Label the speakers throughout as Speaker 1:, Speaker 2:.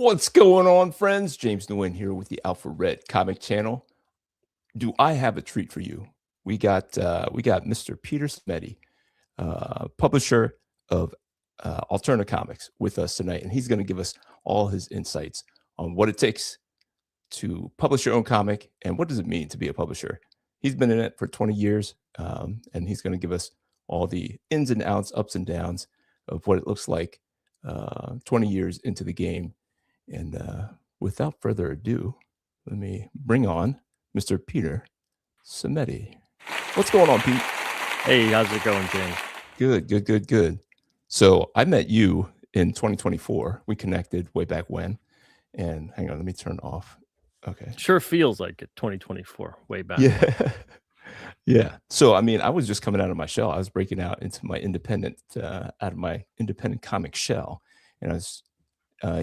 Speaker 1: What's going on, friends? James Nguyen here with the Alpha Red Comic Channel. Do I have a treat for you? We got Mr. Peter Simeti, publisher of Alterna Comics, with us tonight, and he's going to give us all his insights on what it takes to publish your own comic and what does it mean to be a publisher. He's been in it for 20 years, and he's going to give us all the ins and outs, ups and downs of what it looks like 20 years into the game. And without further ado, let me bring on Mr. Peter Simeti. What's going on, Pete?
Speaker 2: Hey, how's it going, James?
Speaker 1: Good. So I met you in 2024. We connected way back when. And hang on, let me turn off. Okay.
Speaker 2: Sure feels like it, 2024, way back.
Speaker 1: Yeah. Yeah. So, I mean, I was just coming out of my shell. I was breaking out into my independent comic shell. And I was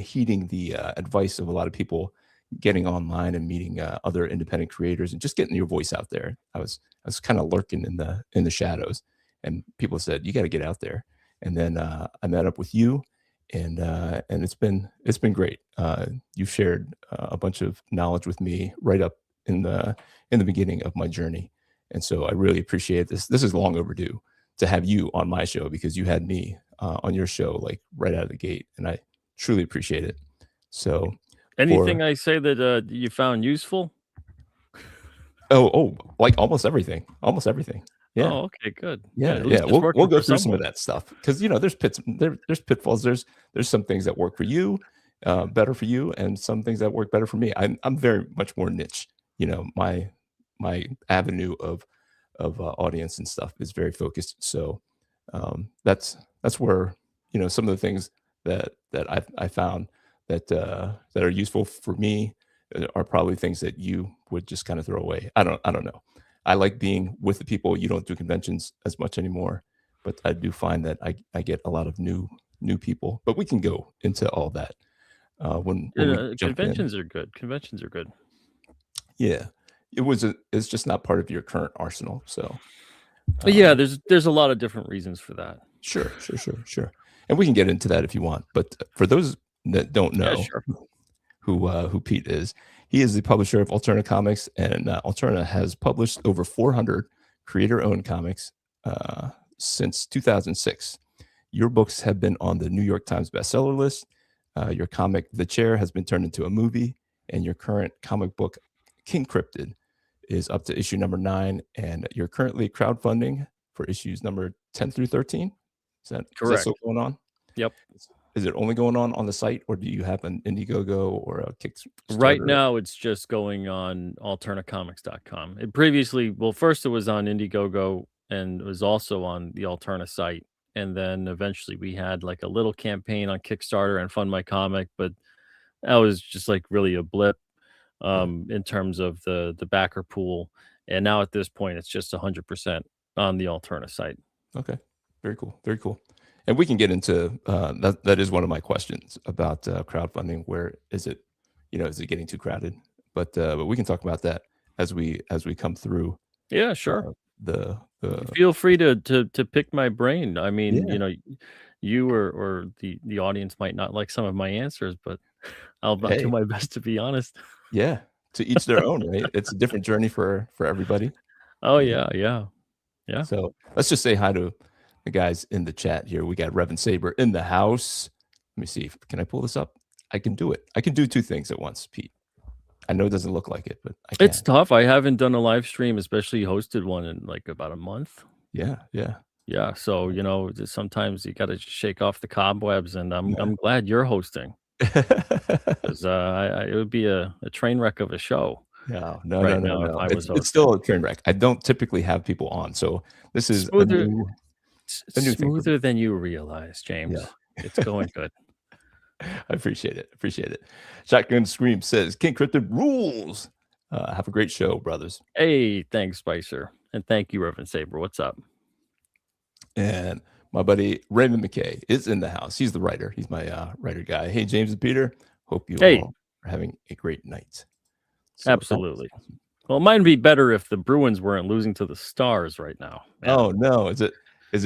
Speaker 1: heeding the advice of a lot of people, getting online and meeting other independent creators and just getting your voice out there. I was kind of lurking in the shadows, and people said, you got to get out there. And then I met up with you, and it's been great. You shared a bunch of knowledge with me right up in the beginning of my journey, and so I really appreciate this. This is long overdue to have you on my show, because you had me on your show like right out of the gate, and I truly appreciate it. So
Speaker 2: anything I say that you found useful?
Speaker 1: Oh, like almost everything. Yeah.
Speaker 2: Oh, okay, good.
Speaker 1: Yeah. We'll go through some of that stuff, because there's pitfalls. There's some things that work for you, better for you, and some things that work better for me. I'm very much more niche. My avenue of audience and stuff is very focused. So that's where some of the things that I found that are useful for me are probably things that you would just kind of throw away. I don't know. I like being with the people. You don't do conventions as much anymore, but I do find that I get a lot of new people. But we can go into all that when we jump
Speaker 2: conventions
Speaker 1: in.
Speaker 2: are good. Conventions are good.
Speaker 1: Yeah, it's just not part of your current arsenal. So
Speaker 2: yeah, there's a lot of different reasons for that.
Speaker 1: Sure. And we can get into that if you want. But for those that don't know who Pete is, he is the publisher of Alterna Comics, and Alterna has published over 400 creator-owned comics since 2006. Your books have been on the New York Times bestseller list. Your comic, The Chair, has been turned into a movie, and your current comic book, King Cryptid, is up to issue number 9, and you're currently crowdfunding for issues number 10 through 13. Is that still going on?
Speaker 2: Yep.
Speaker 1: Is it only going on the site, or do you have an Indiegogo or a Kickstarter?
Speaker 2: Right now, it's just going on alternacomics.com. First it was on Indiegogo, and it was also on the Alterna site. And then eventually we had like a little campaign on Kickstarter and Fund My Comic, but that was just like really a blip in terms of the backer pool. And now at this point, it's just 100% on the Alterna site.
Speaker 1: Okay. Very cool. And we can get into that is one of my questions about crowdfunding. Where is it? Is it getting too crowded? But we can talk about that as we come through.
Speaker 2: Yeah, sure.
Speaker 1: The
Speaker 2: feel free to pick my brain. I mean, you or the audience might not like some of my answers, but I'll do my best to be honest.
Speaker 1: Yeah, to each their own, right? It's a different journey for everybody.
Speaker 2: Oh yeah.
Speaker 1: So let's just say hi to the guys in the chat here. We got Revan Saber in the house. Let me see. Can I pull this up? I can do it. I can do two things at once, Pete. I know it doesn't look like it, but I can.
Speaker 2: It's tough. I haven't done a live stream, especially hosted one, in like about a month.
Speaker 1: Yeah.
Speaker 2: So sometimes you got to shake off the cobwebs, and I'm glad you're hosting, because it would be a train wreck of a show.
Speaker 1: No. It's still a train wreck. I don't typically have people on, so this is
Speaker 2: smoother than you realize, James. Yeah. It's going good.
Speaker 1: I appreciate it. Shotgun Scream says, King Cryptid rules. Have a great show, brothers.
Speaker 2: Hey, thanks, Spicer. And thank you, Reverend Saber. What's up?
Speaker 1: And my buddy Raymond McKay is in the house. He's the writer. He's my writer guy. Hey, James and Peter. Hope you all are having a great night.
Speaker 2: So absolutely. Well, it might be better if the Bruins weren't losing to the Stars right now.
Speaker 1: Man. Oh, no. Is it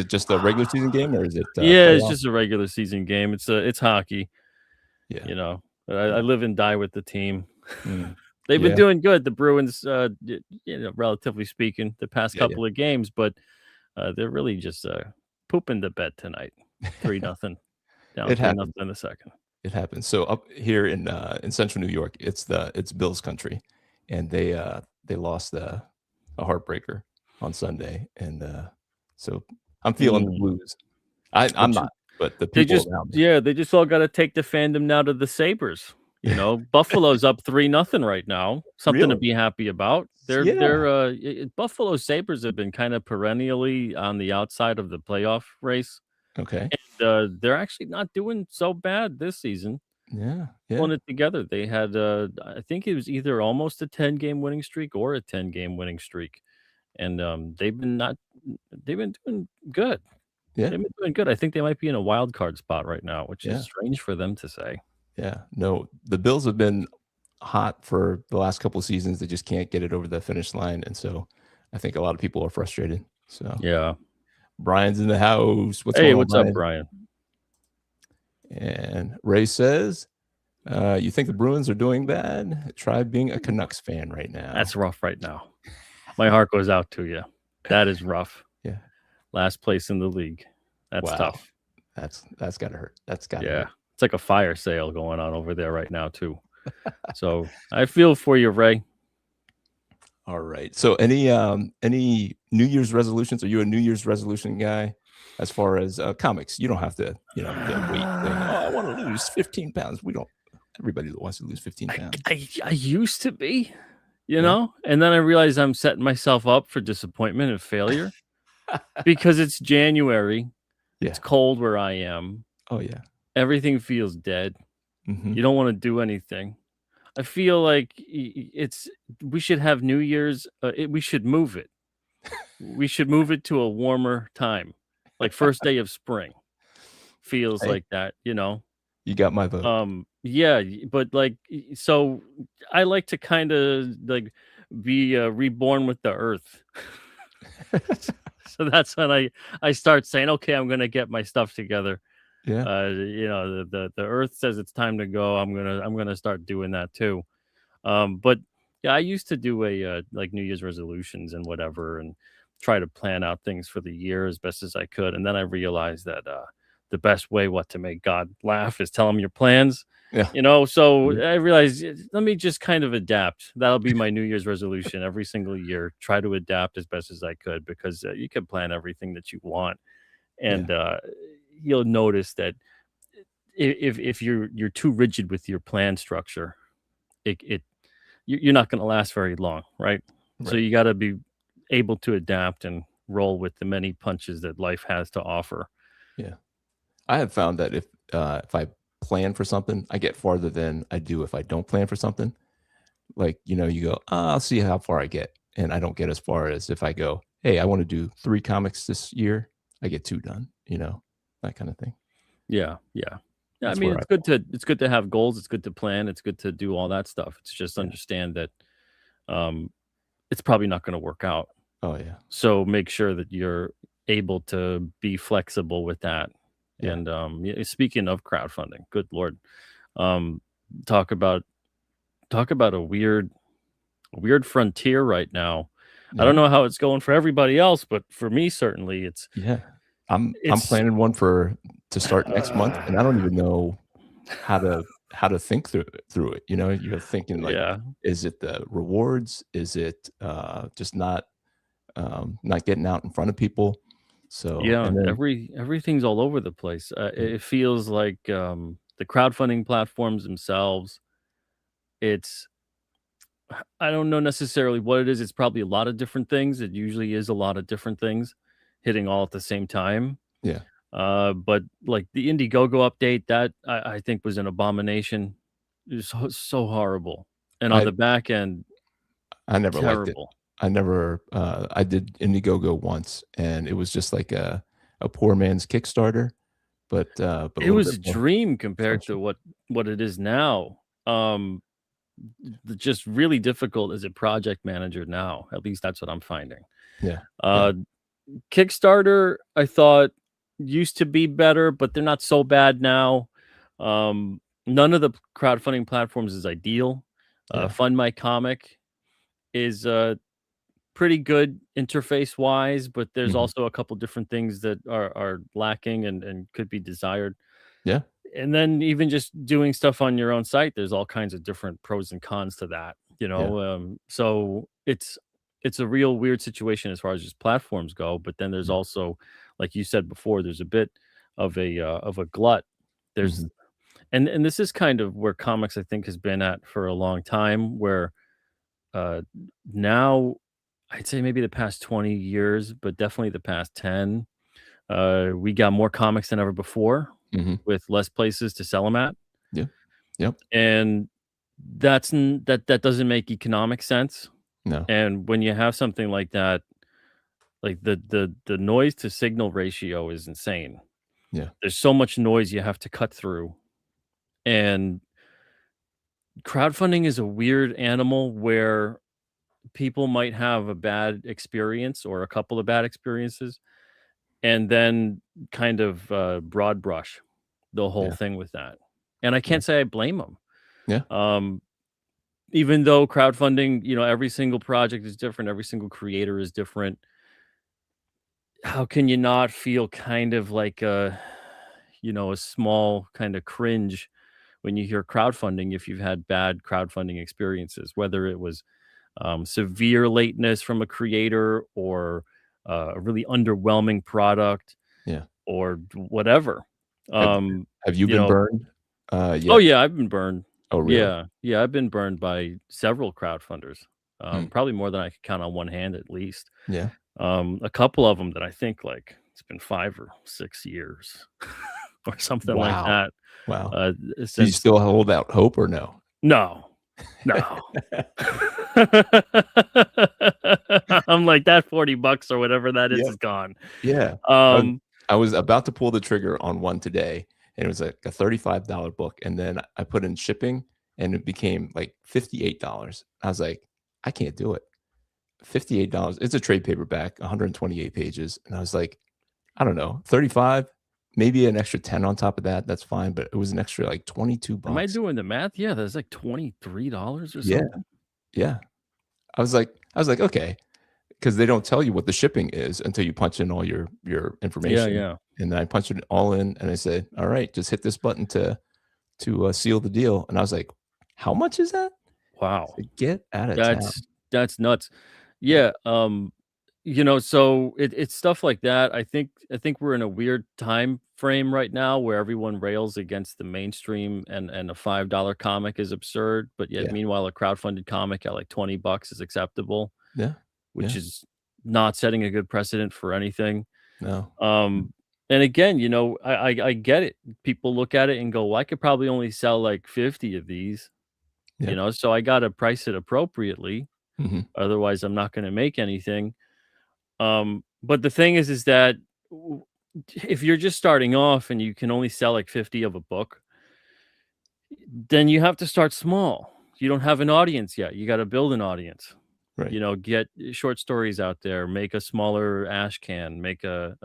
Speaker 1: just a regular season game, or is it?
Speaker 2: Yeah, it's just a regular season game. It's hockey.
Speaker 1: Yeah.
Speaker 2: But I
Speaker 1: Yeah.
Speaker 2: live and die with the team.
Speaker 1: Mm.
Speaker 2: They've been
Speaker 1: Yeah.
Speaker 2: doing good. The Bruins, relatively speaking, the past
Speaker 1: Yeah, yeah.
Speaker 2: couple of games, but they're really just pooping the bed tonight. 3-0, down
Speaker 1: It
Speaker 2: 3-0
Speaker 1: happens.
Speaker 2: in the second.
Speaker 1: It happens. So up here in Central New York, it's Bills country, and they lost a heartbreaker on Sunday, and so I'm feeling the
Speaker 2: Mm.
Speaker 1: blues. I'm
Speaker 2: But you
Speaker 1: not, but the people around me.
Speaker 2: they just all gotta take the fandom now to the Sabres. Buffalo's up 3-0 right now. Something to
Speaker 1: Really?
Speaker 2: be happy about.
Speaker 1: Yeah.
Speaker 2: Buffalo Sabres have been kind of perennially on the outside of the playoff race,
Speaker 1: Okay.
Speaker 2: and, they're actually not doing so bad this season.
Speaker 1: Yeah, yeah,
Speaker 2: Pulling it together. They had, I think it was either almost a 10-game winning streak or a 10-game winning streak, and, they've been doing good.
Speaker 1: yeah,
Speaker 2: They've been doing good. I think they might be in a wild card spot right now, which is
Speaker 1: yeah,
Speaker 2: strange for them to say.
Speaker 1: yeah. No, the Bills have been hot for the last couple of seasons. They just can't get it over the finish line, and so I think a lot of people are frustrated. So
Speaker 2: Yeah.
Speaker 1: Brian's in the house. What's
Speaker 2: Hey,
Speaker 1: going on,
Speaker 2: what's up,
Speaker 1: Brian?
Speaker 2: Brian?
Speaker 1: And Ray says, "You think the Bruins are doing bad? Try being a Canucks fan right now."
Speaker 2: That's rough right now. My heart goes out to you. That is rough.
Speaker 1: Yeah.
Speaker 2: Last place in the league. That's
Speaker 1: Wow.
Speaker 2: tough.
Speaker 1: That's gotta hurt. That's gotta
Speaker 2: Yeah.
Speaker 1: hurt.
Speaker 2: It's like a fire sale going on over there right now too. So, I feel for you, Ray.
Speaker 1: All right. So any New Year's resolutions? Are you a New Year's resolution guy as far as comics? You don't have to, the weight thing. Oh, I want to lose 15 pounds. We don't everybody wants to lose 15 pounds.
Speaker 2: I used to be,
Speaker 1: Yeah.
Speaker 2: and then I realized I'm setting myself up for disappointment and failure because it's January. It's
Speaker 1: Yeah.
Speaker 2: cold where I am.
Speaker 1: Oh yeah.
Speaker 2: Everything feels dead.
Speaker 1: Hmm.
Speaker 2: You don't want to do anything. I feel like we should have New Year's. We should move it. We should move it to a warmer time, like first day of spring. Feels
Speaker 1: Hey,
Speaker 2: like that,
Speaker 1: you got my vote.
Speaker 2: Yeah, but like, so I like to kind of like be reborn with the earth. So that's when I start saying, okay, I'm gonna get my stuff together.
Speaker 1: Yeah.
Speaker 2: The earth says it's time to go. I'm gonna start doing that too. But yeah, I used to do a like New Year's resolutions and whatever, and try to plan out things for the year as best as I could. And then I realized that the best way what to make God laugh is tell him your plans.
Speaker 1: Yeah.
Speaker 2: So
Speaker 1: Yeah.
Speaker 2: I realized let me just kind of adapt. That'll be my New Year's resolution every single year. Try to adapt as best as I could because you can plan everything that you want,
Speaker 1: Yeah.
Speaker 2: and you'll notice that if you're too rigid with your plan structure, it you're not going to last very long, right? So
Speaker 1: Right.
Speaker 2: you got to be able to adapt and roll with the many punches that life has to offer.
Speaker 1: Yeah. I have found that if I plan for something, I get farther than I do if I don't plan for something. Like, you go, I'll see how far I get. And I don't get as far as if I go, hey, I want to do 3 comics this year. I get 2 done, that kind of thing.
Speaker 2: Yeah, yeah. Yeah, I
Speaker 1: That's
Speaker 2: mean,
Speaker 1: where I fall.
Speaker 2: it's good to have goals, it's good to plan, it's good to do all that stuff. It's just
Speaker 1: Yeah.
Speaker 2: understand that um it's probably not going to work out.
Speaker 1: Oh, yeah.
Speaker 2: So make sure that you're able to be flexible with that.
Speaker 1: Yeah.
Speaker 2: And speaking of crowdfunding, good lord. Um talk about a weird frontier right now. I don't
Speaker 1: Yeah.
Speaker 2: know how it's going for everybody else, but for me certainly
Speaker 1: Yeah. I'm
Speaker 2: it's
Speaker 1: planning one to start next month, and I don't even know how to think through it. You're thinking like,
Speaker 2: yeah.
Speaker 1: is it the rewards? Is it just not getting out in front of people? So,
Speaker 2: Yeah,
Speaker 1: and then
Speaker 2: everything's all over the place.
Speaker 1: yeah,
Speaker 2: It feels like the crowdfunding platforms themselves. It's I don't know necessarily what it is. It's probably a lot of different things. It usually is a lot of different things hitting all at the same time.
Speaker 1: yeah,
Speaker 2: But like the Indiegogo update, that I think was an abomination. It was so horrible, and on
Speaker 1: I
Speaker 2: the back end,
Speaker 1: I never liked it.
Speaker 2: terrible.
Speaker 1: I did Indiegogo once, and it was just like a poor man's Kickstarter, but a
Speaker 2: It
Speaker 1: little
Speaker 2: was
Speaker 1: bit
Speaker 2: a
Speaker 1: more
Speaker 2: dream compared to
Speaker 1: special.
Speaker 2: what it is now. Um, just really difficult as a project manager now. At least that's what I'm finding.
Speaker 1: Yeah, yeah,
Speaker 2: Uh, Kickstarter, I thought used to be better, but they're not so bad now. Um, None of the crowdfunding platforms is ideal.
Speaker 1: Yeah.
Speaker 2: Fund My Comic is, pretty good interface wise, but there's
Speaker 1: Mhm.
Speaker 2: also a couple different things that are lacking and could be desired.
Speaker 1: Yeah.
Speaker 2: And then even just doing stuff on your own site, there's all kinds of different pros and cons to that,
Speaker 1: Yeah.
Speaker 2: so it's a real weird situation as far as just platforms go, but then there's
Speaker 1: Yeah.
Speaker 2: also, like you said before, there's a bit of a glut. There's
Speaker 1: Mhm.
Speaker 2: and this is kind of where comics I think has been at for a long time, where uh now I'd say maybe the past 20 years, but definitely the past 10, we got more comics than ever before
Speaker 1: Mhm.
Speaker 2: with less places to sell them at.
Speaker 1: Yeah. Yep.
Speaker 2: And that doesn't make economic sense.
Speaker 1: No.
Speaker 2: And when you have something like that, like the noise to signal ratio is insane.
Speaker 1: Yeah.
Speaker 2: There's so much noise you have to cut through. And crowdfunding is a weird animal where people might have a bad experience or a couple of bad experiences and then kind of broad brush the whole
Speaker 1: Yeah.
Speaker 2: thing with that. And I
Speaker 1: Yeah.
Speaker 2: can't say I blame them.
Speaker 1: Yeah.
Speaker 2: Um, Even though crowdfunding, every single project is different, every single creator is different. How can you not feel kind of like a small kind of cringe when you hear crowdfunding if you've had bad crowdfunding experiences, whether it was severe lateness from a creator or a really underwhelming product
Speaker 1: Yeah.
Speaker 2: or whatever.
Speaker 1: Have
Speaker 2: Um,
Speaker 1: have you
Speaker 2: you
Speaker 1: been
Speaker 2: know
Speaker 1: burned,
Speaker 2: Oh,
Speaker 1: yet?
Speaker 2: yeah, I've been burned.
Speaker 1: Oh, really?
Speaker 2: Yeah, yeah, I've been burned by several crowdfunders,
Speaker 1: Hmm.
Speaker 2: probably more than I could count on one hand at least.
Speaker 1: Yeah.
Speaker 2: A couple of them that I think, like, it's been 5 or 6 years or something like
Speaker 1: Wow.
Speaker 2: that,
Speaker 1: Wow.
Speaker 2: uh,
Speaker 1: Do you
Speaker 2: since
Speaker 1: still hold out hope or no?
Speaker 2: No, no. I'm like, "That 40 bucks or whatever that
Speaker 1: Yeah.
Speaker 2: is gone."
Speaker 1: Yeah. I was
Speaker 2: Um,
Speaker 1: I was about to pull the trigger on one today, and it was like a $35 book, and then I put in shipping, and it became like $58. I was like, "I can't do it." $58. It's a trade paperback, 128 pages, and I was like, I don't know, 35, maybe an extra 10 on top of that, that's fine, but it was an extra, like, 22
Speaker 2: am I
Speaker 1: bucks.
Speaker 2: doing the math? Yeah, that's like $23 or
Speaker 1: Yeah,
Speaker 2: something.
Speaker 1: yeah. I was like, "Okay," because they don't tell you what the shipping is until you punch in all your
Speaker 2: Yeah,
Speaker 1: information,
Speaker 2: yeah.
Speaker 1: and then I punched it all in, and I said, "Alright, just hit this button to seal the deal," and I was like, "How much is that?" I
Speaker 2: Wow.
Speaker 1: said, "Get out of town."
Speaker 2: That's nuts.
Speaker 1: Yeah,
Speaker 2: Yeah, so it's stuff like that. I think we're in a weird time frame right now where everyone rails against the mainstream and a $5 comic is absurd, but yet
Speaker 1: yeah,
Speaker 2: meanwhile a crowdfunded comic at like 20 bucks is acceptable,
Speaker 1: yeah,
Speaker 2: which
Speaker 1: yeah,
Speaker 2: is not setting a good precedent for anything.
Speaker 1: no. Mm,
Speaker 2: Um and again, I get it. People look at it and go, "Well, I could probably only sell like 50 of these,
Speaker 1: yeah,
Speaker 2: so I got to price it appropriately.
Speaker 1: mhm,
Speaker 2: Otherwise, I'm not going to make anything." But the thing is that w- if you're just starting off and you can only sell like 50 of a book, then you have to start small. You don't have an audience yet. You got to build an audience.
Speaker 1: right,
Speaker 2: Get short stories out there, make a smaller ash can, make a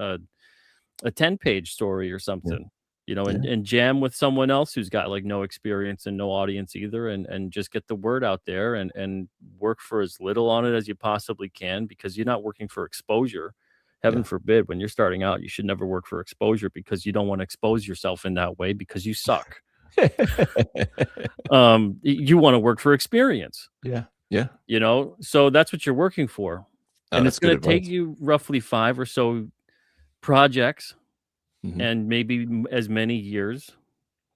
Speaker 2: 10-page story or
Speaker 1: yeah,
Speaker 2: something.
Speaker 1: yeah,
Speaker 2: And jam with someone else who's got like no experience and no audience either, and just get the word out there and work for as little on it as you possibly can, because you're not working for exposure. Heaven
Speaker 1: yeah.
Speaker 2: forbid, when you're starting out, you should never work for exposure because you don't want to expose yourself in that way because you suck. You want to work for experience,
Speaker 1: Yeah, yeah.
Speaker 2: so that's what you're working for.
Speaker 1: Oh,
Speaker 2: And it's
Speaker 1: that's good
Speaker 2: going to take
Speaker 1: advice.
Speaker 2: you roughly 5 or so projects
Speaker 1: Mhm,
Speaker 2: and maybe as many years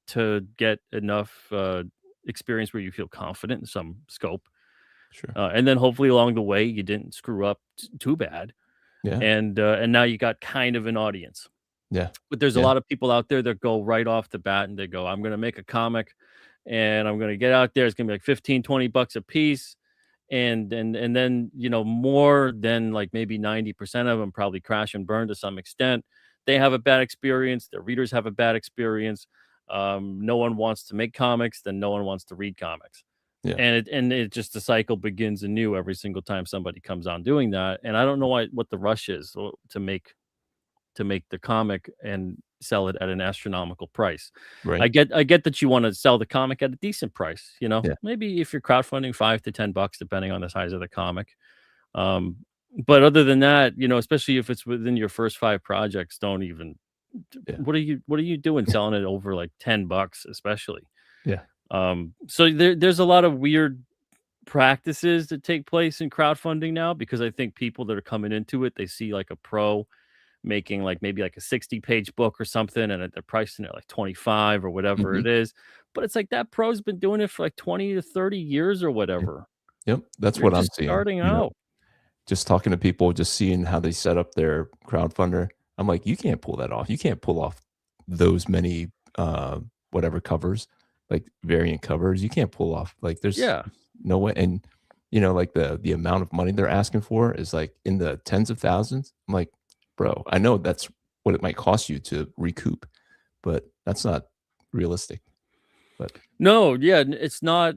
Speaker 2: to get enough experience where you feel confident in some scope.
Speaker 1: sure.
Speaker 2: And then hopefully along the way you didn't screw up too bad,
Speaker 1: Yeah,
Speaker 2: and now you got kind of an audience.
Speaker 1: yeah,
Speaker 2: But there's a
Speaker 1: yeah,
Speaker 2: lot of people out there that go right off the bat and they go, "I'm going to make a comic and I'm going to get out there. It's going to be like 15, 20 bucks a piece." And then more than like maybe 90% of them probably crash and burn to some extent. They have a bad experience, their readers have a bad experience. No one wants to make comics, then no one wants to read comics,
Speaker 1: yeah,
Speaker 2: and it just the cycle begins anew every single time somebody comes on doing that. And I don't know what the rush is to make the comic, and sell it at an astronomical price.
Speaker 1: Right.
Speaker 2: I get that you want to sell the comic at a decent price,
Speaker 1: Yeah.
Speaker 2: maybe if you're crowdfunding $5 to $10 depending on the size of the comic. Um, but other than that, especially if it's within your first 5 projects, don't even.
Speaker 1: Yeah.
Speaker 2: What are you doing selling it over like $10, especially?
Speaker 1: Yeah.
Speaker 2: So there's a lot of weird practices that take place in crowdfunding now because I think people that are coming into it, they see like a pro making like maybe like a 60-page book or something and they're pricing it like 25 or whatever
Speaker 1: Mhm.
Speaker 2: it is. But it's like that pro's been doing it for like 20 to 30 years or
Speaker 1: Yeah.
Speaker 2: whatever.
Speaker 1: Yep. That's
Speaker 2: You're
Speaker 1: what I'm
Speaker 2: just
Speaker 1: seeing,
Speaker 2: starting out.
Speaker 1: just talking to people, just seeing how they set up their crowdfunder. I'm like, "You can't pull that off. You can't pull off those many, whatever covers, like, variant covers. You can't pull off like, there's
Speaker 2: Yeah.
Speaker 1: no way." And, like, the amount of money they're asking for is, like, in the tens of thousands. I'm like, "Bro, I know that's what it might cost you to recoup, but that's not realistic." But
Speaker 2: No, yeah, it's not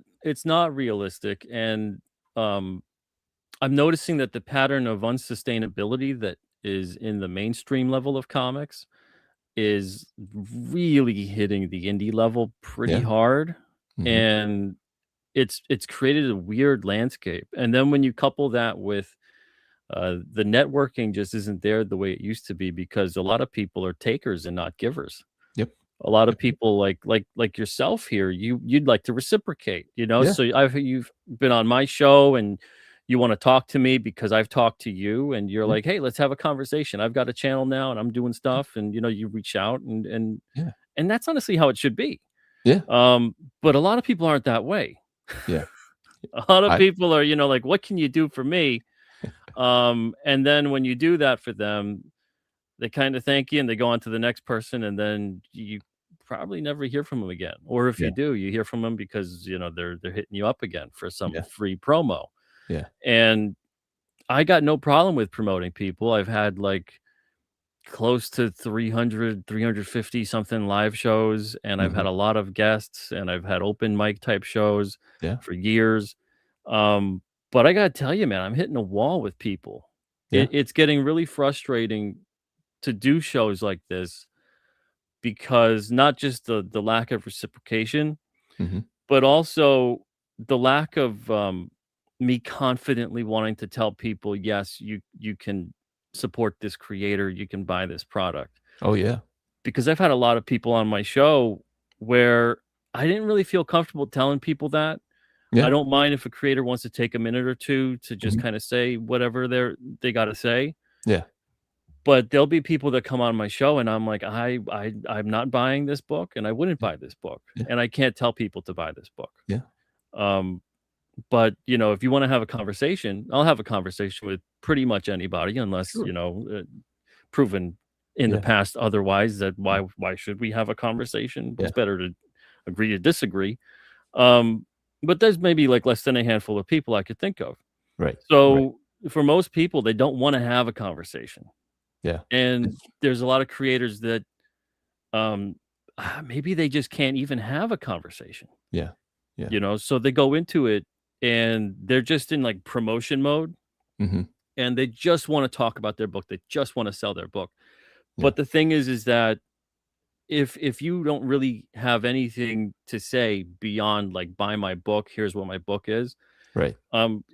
Speaker 2: realistic. And um I'm noticing that the pattern of unsustainability that is in the mainstream level of comics is really hitting the indie level pretty
Speaker 1: yeah.
Speaker 2: hard,
Speaker 1: Mhm.
Speaker 2: and it's created a weird landscape. And then when you couple that with the networking just isn't there the way it used to be because a lot of people are takers and not givers.
Speaker 1: Yep.
Speaker 2: A lot of
Speaker 1: Yep, yep.
Speaker 2: people like yourself here, you'd like to reciprocate,
Speaker 1: Yeah.
Speaker 2: so you've been on my show and you want to talk to me because I've talked to you and you're
Speaker 1: Yeah.
Speaker 2: like, hey, let's have a conversation. I've got a channel now and I'm doing stuff, and you reach out,
Speaker 1: Yeah.
Speaker 2: and that's honestly how it should be.
Speaker 1: Yeah.
Speaker 2: But a lot of people aren't that way.
Speaker 1: Yeah.
Speaker 2: A lot of
Speaker 1: I
Speaker 2: people are, like, what can you do for me? And then when you do that for them, they kinda thank you and they go on to the next person, and then you probably never hear from them again. Or if
Speaker 1: Yeah.
Speaker 2: you do, you hear from them because, they're hitting you up again for some
Speaker 1: Yeah.
Speaker 2: free promo.
Speaker 1: Yeah.
Speaker 2: And I got no problem with promoting people. I've had, like, close to 300, 350 something live shows, and I've
Speaker 1: Mhm.
Speaker 2: had a lot of guests, and I've had open mic type shows
Speaker 1: Yeah.
Speaker 2: for years. Um, but I gotta tell you, man, I'm hitting a wall with people.
Speaker 1: Yeah.
Speaker 2: It's getting really frustrating to do shows like this because not just the lack of reciprocation,
Speaker 1: Mhm.
Speaker 2: but also the lack of me confidently wanting to tell people, yes, you can support this creator, you can buy this product.
Speaker 1: Oh, yeah.
Speaker 2: Because I've had a lot of people on my show where I didn't really feel comfortable telling people that. I
Speaker 1: Yeah.
Speaker 2: don't mind if a creator wants to take a minute or two to just
Speaker 1: Mhm.
Speaker 2: kind of say whatever they got to say.
Speaker 1: Yeah.
Speaker 2: But there'll be people that come on my show and I'm like, I'm not buying this book and I wouldn't
Speaker 1: Yeah.
Speaker 2: buy this book.
Speaker 1: Yeah.
Speaker 2: And I can't tell people to buy this book.
Speaker 1: Yeah.
Speaker 2: Um, but if you want to have a conversation, I'll have a conversation with pretty much anybody unless,
Speaker 1: Sure.
Speaker 2: proven in the
Speaker 1: Yeah.
Speaker 2: past otherwise. That
Speaker 1: Yeah.
Speaker 2: why should we have a conversation?
Speaker 1: Yeah.
Speaker 2: It's better to agree to disagree. Um, but there's maybe like less than a handful of people I could think of.
Speaker 1: Right. Right.
Speaker 2: So for most people, they don't want to have a conversation.
Speaker 1: Yeah.
Speaker 2: And
Speaker 1: It's
Speaker 2: there's a lot of creators that um maybe they just can't even have a conversation,
Speaker 1: yeah. Yeah.
Speaker 2: so they go into it and they're just in like promotion mode
Speaker 1: Mhm.
Speaker 2: and they just want to talk about their book. They just want to sell their book.
Speaker 1: Yeah.
Speaker 2: But the thing is that if you don't really have anything to say beyond like buy my book, here's what my book is,
Speaker 1: Right.
Speaker 2: um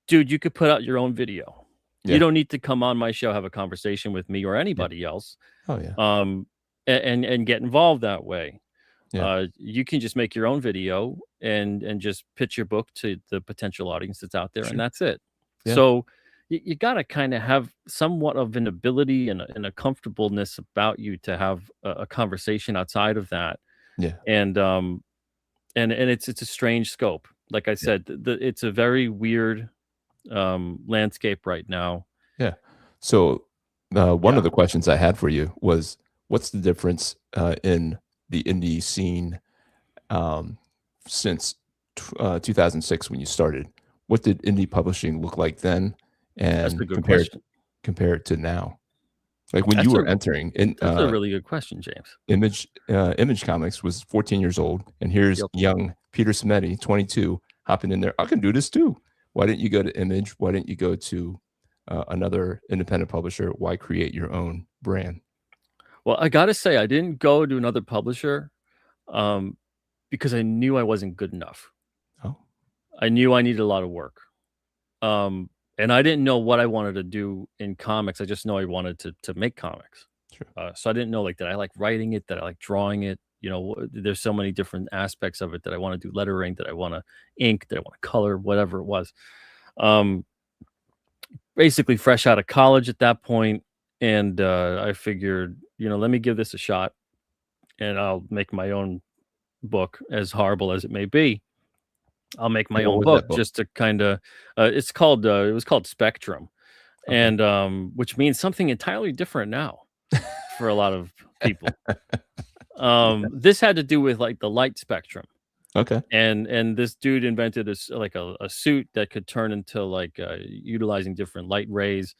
Speaker 2: dude, you could put out your own video. You
Speaker 1: Yeah.
Speaker 2: don't need to come on my show, have a conversation with me or
Speaker 1: Yeah.
Speaker 2: anybody else,
Speaker 1: Oh, yeah.
Speaker 2: um, and get involved that way.
Speaker 1: Yeah.
Speaker 2: You can just make your own video and just pitch your book to the potential audience that's out there, and
Speaker 1: Sure.
Speaker 2: that's it.
Speaker 1: Yeah.
Speaker 2: So you got to kind of have somewhat of an ability and a comfortableness about you to have a conversation outside of that,
Speaker 1: Yeah.
Speaker 2: and it's a strange scope. Like I
Speaker 1: Yeah.
Speaker 2: said, it's a very weird landscape right now.
Speaker 1: Yeah. So, one of
Speaker 2: Yeah,
Speaker 1: the questions I had for you was, what's the difference, in the indie scene, um, since 2006 when you started? What did indie publishing look like then,
Speaker 2: that's a
Speaker 1: and
Speaker 2: good question.
Speaker 1: compare it to now? Like, when you
Speaker 2: That's a
Speaker 1: were entering in,
Speaker 2: that's a really good question, James.
Speaker 1: Image Comics was 14 years old, and here's
Speaker 2: Yep.
Speaker 1: young Peter Simeti, 22, hopping in there. I can do this too. Why didn't you go to Image? Why didn't you go to another independent publisher? Why create your own brand?
Speaker 2: Well, I gotta say, I didn't go to another publisher, um, because I knew I wasn't good enough.
Speaker 1: Oh,
Speaker 2: I knew I needed a lot of work. Um, and I didn't know what I wanted to do in comics. I just know I wanted to make comics.
Speaker 1: sure.
Speaker 2: So I didn't know like that I like writing it, that I like drawing it. There's so many different aspects of it that I want to do lettering, that I want to ink, that I want to color, whatever it was. Um, Basically fresh out of college at that point, and I figured, let me give this a shot, and I'll make my own book, as horrible as it may be. I'll make
Speaker 1: And
Speaker 2: my
Speaker 1: what
Speaker 2: own
Speaker 1: was
Speaker 2: book
Speaker 1: that book?
Speaker 2: just to kind of. It was called Spectrum,
Speaker 1: Okay.
Speaker 2: and which means something entirely different now for a lot of people.
Speaker 1: Yeah.
Speaker 2: This had to do with like the light spectrum,
Speaker 1: Okay.
Speaker 2: and this dude invented this like a suit that could turn into like utilizing different light rays,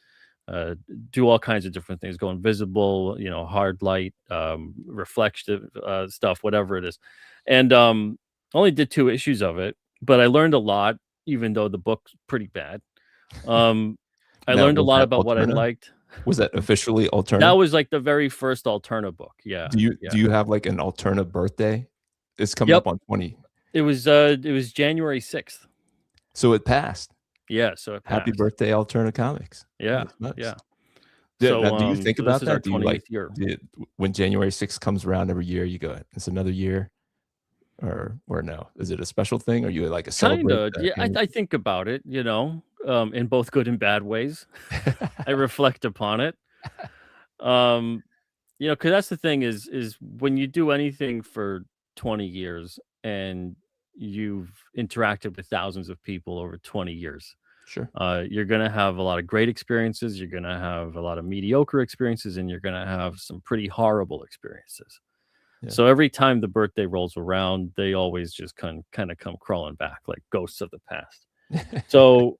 Speaker 2: uh, do all kinds of different things, go invisible, hard light, reflective stuff, whatever it is, and only did 2 issues of it, but I learned a lot, even though the book's pretty bad. Um, I
Speaker 1: Now,
Speaker 2: learned a
Speaker 1: was
Speaker 2: lot
Speaker 1: that
Speaker 2: about what I
Speaker 1: Alterna?
Speaker 2: liked.
Speaker 1: Was that officially
Speaker 2: That
Speaker 1: Alterna?
Speaker 2: was like the very first Alterna book. Yeah,
Speaker 1: Do you
Speaker 2: yeah.
Speaker 1: do you have, like, an Alterna birthday? It's coming
Speaker 2: Yep.
Speaker 1: up on 20.
Speaker 2: It was January 6th.
Speaker 1: So it passed.
Speaker 2: Yeah, so it
Speaker 1: Happy
Speaker 2: passed.
Speaker 1: birthday, Alterna Comics.
Speaker 2: Yeah,
Speaker 1: Nice, nice.
Speaker 2: yeah.
Speaker 1: Now
Speaker 2: So,
Speaker 1: do you think
Speaker 2: so this
Speaker 1: about
Speaker 2: is our
Speaker 1: that? Do you, like
Speaker 2: 20th year.
Speaker 1: when January 6th comes around every year, you go, "It's another year," or no? Is it a special thing, or you, like, celebrate
Speaker 2: Kinda,
Speaker 1: the
Speaker 2: yeah, I
Speaker 1: anniversary?
Speaker 2: think about it, in both good and bad ways. I reflect upon it. Um, because that's the thing is when you do anything for 20 years and you've interacted with thousands of people over 20 years,
Speaker 1: Sure.
Speaker 2: you're gonna have a lot of great experiences, you're gonna have a lot of mediocre experiences, and you're gonna have some pretty horrible experiences.
Speaker 1: Yeah.
Speaker 2: So every time the birthday rolls around, they always just kind of come crawling back like ghosts of the past. So,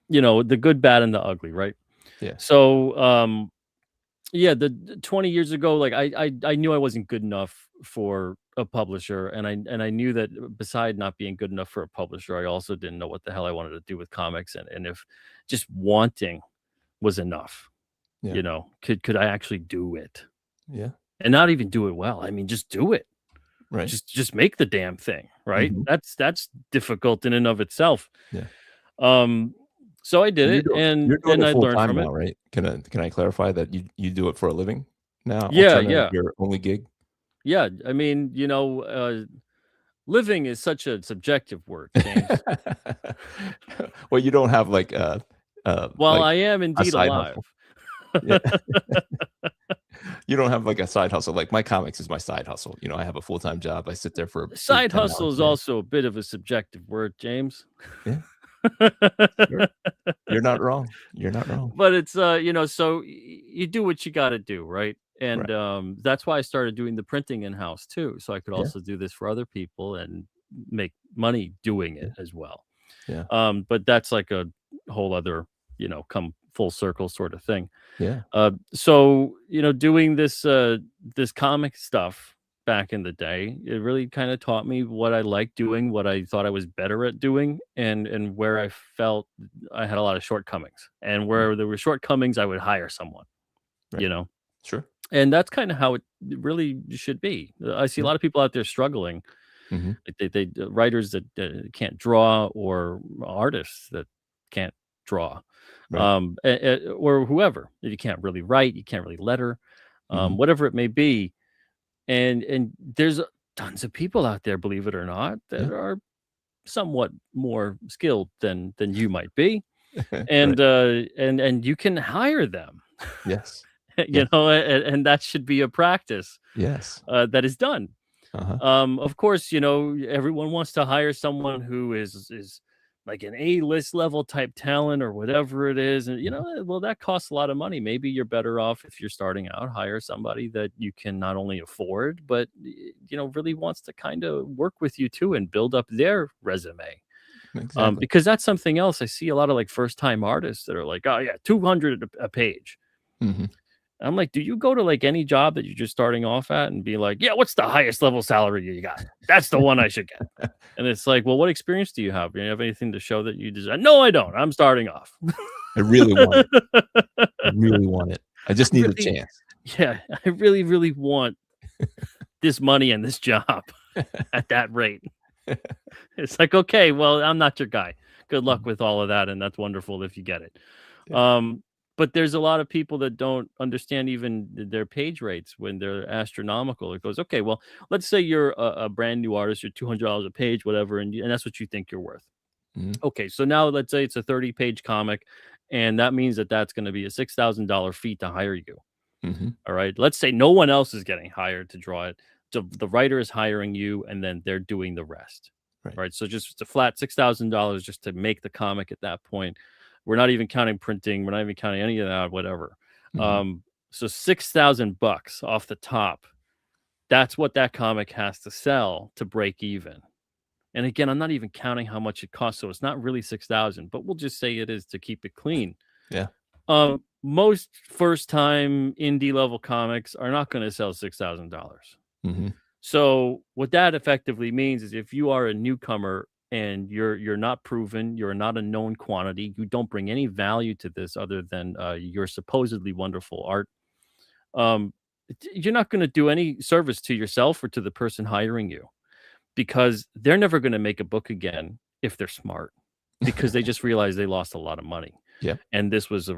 Speaker 2: the good, bad, and the ugly, right?
Speaker 1: Yeah.
Speaker 2: So, yeah, the 20 years ago, like I knew I wasn't good enough for a publisher, and I knew that beside not being good enough for a publisher, I also didn't know what the hell I wanted to do with comics, and if just wanting was enough,
Speaker 1: Yeah.
Speaker 2: could I actually do it?
Speaker 1: Yeah.
Speaker 2: And not even do it well. I mean, just do it.
Speaker 1: Right.
Speaker 2: Just make the damn thing, right?
Speaker 1: Mhm.
Speaker 2: That's difficult in and of itself.
Speaker 1: Yeah.
Speaker 2: Um, so I did
Speaker 1: And
Speaker 2: it,
Speaker 1: you're
Speaker 2: and
Speaker 1: doing it
Speaker 2: I
Speaker 1: full
Speaker 2: learned
Speaker 1: time
Speaker 2: from
Speaker 1: now,
Speaker 2: it.
Speaker 1: right? Can I clarify that you do it for a living now?
Speaker 2: Yeah,
Speaker 1: Alterna is
Speaker 2: yeah,
Speaker 1: your only gig?
Speaker 2: yeah. I mean, living is such a subjective word, James.
Speaker 1: Well, you don't have,
Speaker 2: While
Speaker 1: like,
Speaker 2: I am
Speaker 1: a
Speaker 2: indeed
Speaker 1: side
Speaker 2: alive.
Speaker 1: hustle. Yeah. You don't have, like, a side hustle, like, my comics is my side hustle, I have a full-time job, I sit there for 8,
Speaker 2: Side
Speaker 1: 10
Speaker 2: hustle
Speaker 1: hours
Speaker 2: is
Speaker 1: a day.
Speaker 2: also a bit of a subjective word, James.
Speaker 1: Yeah, sure. You're not wrong. You're not wrong.
Speaker 2: But it's so you do what you got to do, right? And
Speaker 1: Right.
Speaker 2: that's why I started doing the printing in house too, so I could
Speaker 1: Yeah,
Speaker 2: also do this for other people and make money doing it
Speaker 1: yeah,
Speaker 2: as well.
Speaker 1: yeah,
Speaker 2: But that's like a whole other, come full circle sort of thing.
Speaker 1: yeah,
Speaker 2: So doing this comic stuff back in the day, it really kind of taught me what I liked doing, what I thought I was better at doing, and where I felt I had a lot of shortcomings. And
Speaker 1: mm,
Speaker 2: where there were shortcomings, I would hire someone,
Speaker 1: right.
Speaker 2: you know.
Speaker 1: Sure.
Speaker 2: And that's kind of how it really should be. I see a
Speaker 1: Yeah,
Speaker 2: lot of people out there struggling,
Speaker 1: mhm,
Speaker 2: like writers that can't draw, or artists that can't draw,
Speaker 1: right.
Speaker 2: or whoever. If you can't really write, you can't really letter,
Speaker 1: Mhm,
Speaker 2: whatever it may be. And there's tons of people out there, believe it or not, that
Speaker 1: yeah,
Speaker 2: are somewhat more skilled than you might be,
Speaker 1: right.
Speaker 2: and you can hire them,
Speaker 1: Yes, yes,
Speaker 2: and that should be a practice
Speaker 1: yes.
Speaker 2: that is done.
Speaker 1: Uh-huh,
Speaker 2: Of course, everyone wants to hire someone who is like an A-list level type talent or whatever it is, and
Speaker 1: mhm,
Speaker 2: well, that costs a lot of money. Maybe you're better off if you're starting out, hire somebody that you can not only afford, but really wants to kind of work with you too and build up their resume.
Speaker 1: exactly.
Speaker 2: Because that's something else. I see a lot of like first time artists that are like, oh yeah, 200 a page.
Speaker 1: Mhm,
Speaker 2: I'm like, do you go to like any job that you're just starting off at and be like, yeah, what's the highest level salary you got? That's the one I should get. And it's like, well, what experience do you have? Do you have anything to show that you deserve? No, I don't. I'm starting off.
Speaker 1: I really want it. I really want it. I just need a
Speaker 2: Really,
Speaker 1: chance.
Speaker 2: yeah, I really, really want this money and this job at that rate. It's like, okay, well, I'm not your guy. Good luck
Speaker 1: Mhm.
Speaker 2: with all of that, and that's wonderful if you get it.
Speaker 1: Yeah.
Speaker 2: Um, but there's a lot of people that don't understand even their page rates when they're astronomical. It goes, okay, well, let's say you're a brand new artist, you're $200 a page, whatever, and that's what you think you're worth.
Speaker 1: Mhm.
Speaker 2: Okay, so now let's say it's a 30-page comic, and that means that that's going to be a $6,000 fee to hire you.
Speaker 1: Mhm.
Speaker 2: All right. Let's say no one else is getting hired to draw it. So the writer is hiring you and then they're doing the rest.
Speaker 1: Right.
Speaker 2: Right. So just it's a flat $6,000 just to make the comic at that point. We're not even counting printing. We're not even counting any of that, whatever.
Speaker 1: Mhm.
Speaker 2: So $6,000 off the top. That's what that comic has to sell to break even. And again, I'm not even counting how much it costs. So it's not really 6,000, but we'll just say it is to keep it clean.
Speaker 1: Yeah.
Speaker 2: Most first time indie level comics are not going to sell $6,000.
Speaker 1: Mhm.
Speaker 2: So what that effectively means is if you are a newcomer and you're not proven, you're not a known quantity, you don't bring any value to this other than your supposedly wonderful art. Um, you're not going to do any service to yourself or to the person hiring you because they're never going to make a book again if they're smart because they just realized they lost a lot of money
Speaker 1: Yeah.
Speaker 2: and this was